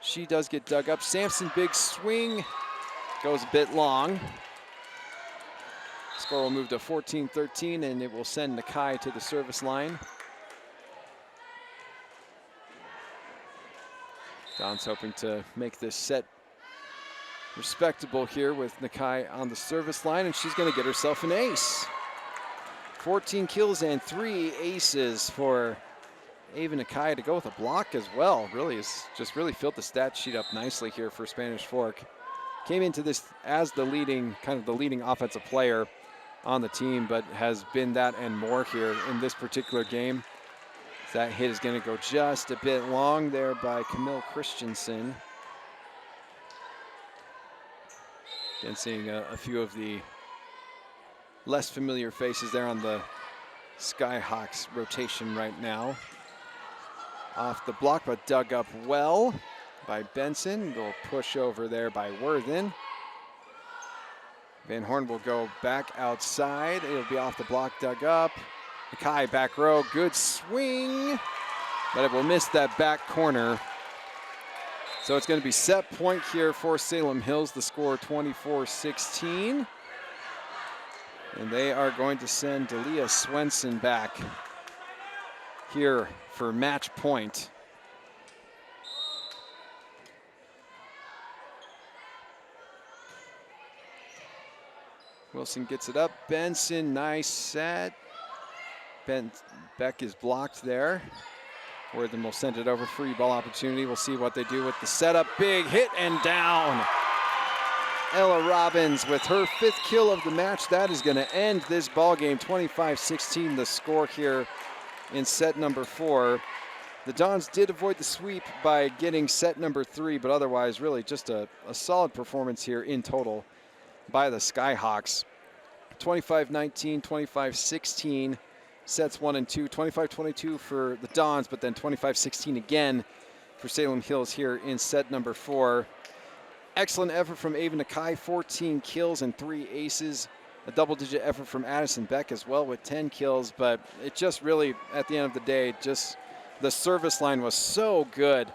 She does get dug up. Sampson, big swing, goes a bit long. Score will move to 14-13, and it will send Nakai to the service line. Don's hoping to make this set respectable here with Nakai on the service line, and she's going to get herself an ace. 14 kills and 3 aces for Ava Nakai to go with a block as well. Really has just really filled the stat sheet up nicely here for Spanish Fork. Came into this as the leading offensive player on the team, but has been that and more here in this particular game. That hit is going to go just a bit long there by Camille Christensen. Again, seeing a few of the less familiar faces there on the Skyhawks rotation right now. Off the block, but dug up well by Benson. Go push over there by Worthen. Van Horn will go back outside. It'll be off the block, dug up. Nakai back row, good swing, but it will miss that back corner. So it's going to be set point here for Salem Hills. The score 24-16. And they are going to send Delia Swenson back here for match point. Wilson gets it up. Benson, nice set. Beck is blocked there. Worthen will send it over. Free ball opportunity. We'll see what they do with the setup. Big hit and down. Ella Robbins with her 5th kill of the match. That is going to end this ball game. 25-16 the score here in set number 4. The Dons did avoid the sweep by getting set number 3, but otherwise really just a solid performance here in total by the Skyhawks. 25-19, 25-16. Sets 1 and 2, 25-22 for the Dons, but then 25-16 again for Salem Hills here in set number 4. Excellent effort from Ava Nakai, 14 kills and 3 aces. A double-digit effort from Addison Beck as well with 10 kills, but it just really, at the end of the day, just the service line was so good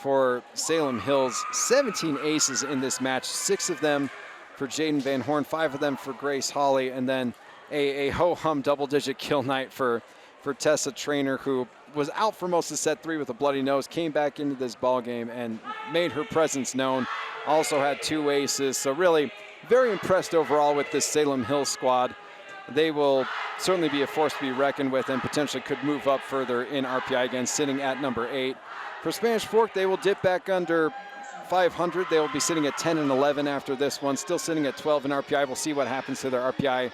for Salem Hills. 17 aces in this match, 6 of them for Jaden Van Horn, 5 of them for Grace Hawley, and then a ho-hum double-digit kill night for Tessa Trainer, who was out for most of set 3 with a bloody nose, came back into this ball game and made her presence known. Also had 2 aces, so really very impressed overall with this Salem Hills squad. They will certainly be a force to be reckoned with and potentially could move up further in RPI again, sitting at number 8. For Spanish Fork, they will dip back under 500. They will be sitting at 10 and 11 after this one, still sitting at 12 in RPI. We'll see what happens to their RPI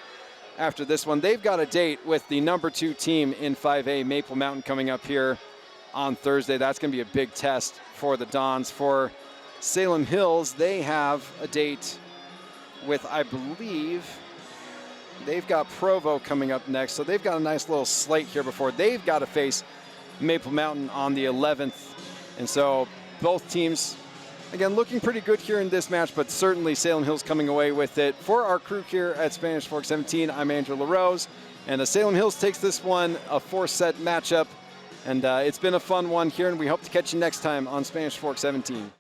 after this one. They've got a date with the number 2 team in 5A, Maple Mountain, coming up here on Thursday. That's going to be a big test for the Dons. For Salem Hills, they have a date with, I believe, they've got Provo coming up next. So they've got a nice little slate here before they've got to face Maple Mountain on the 11th. And so both teams, again, looking pretty good here in this match, but certainly Salem Hills coming away with it. For our crew here at Spanish Fork 17, I'm Andrew LaRose, and Salem Hills takes this one, a 4-set matchup, and it's been a fun one here, and we hope to catch you next time on Spanish Fork 17.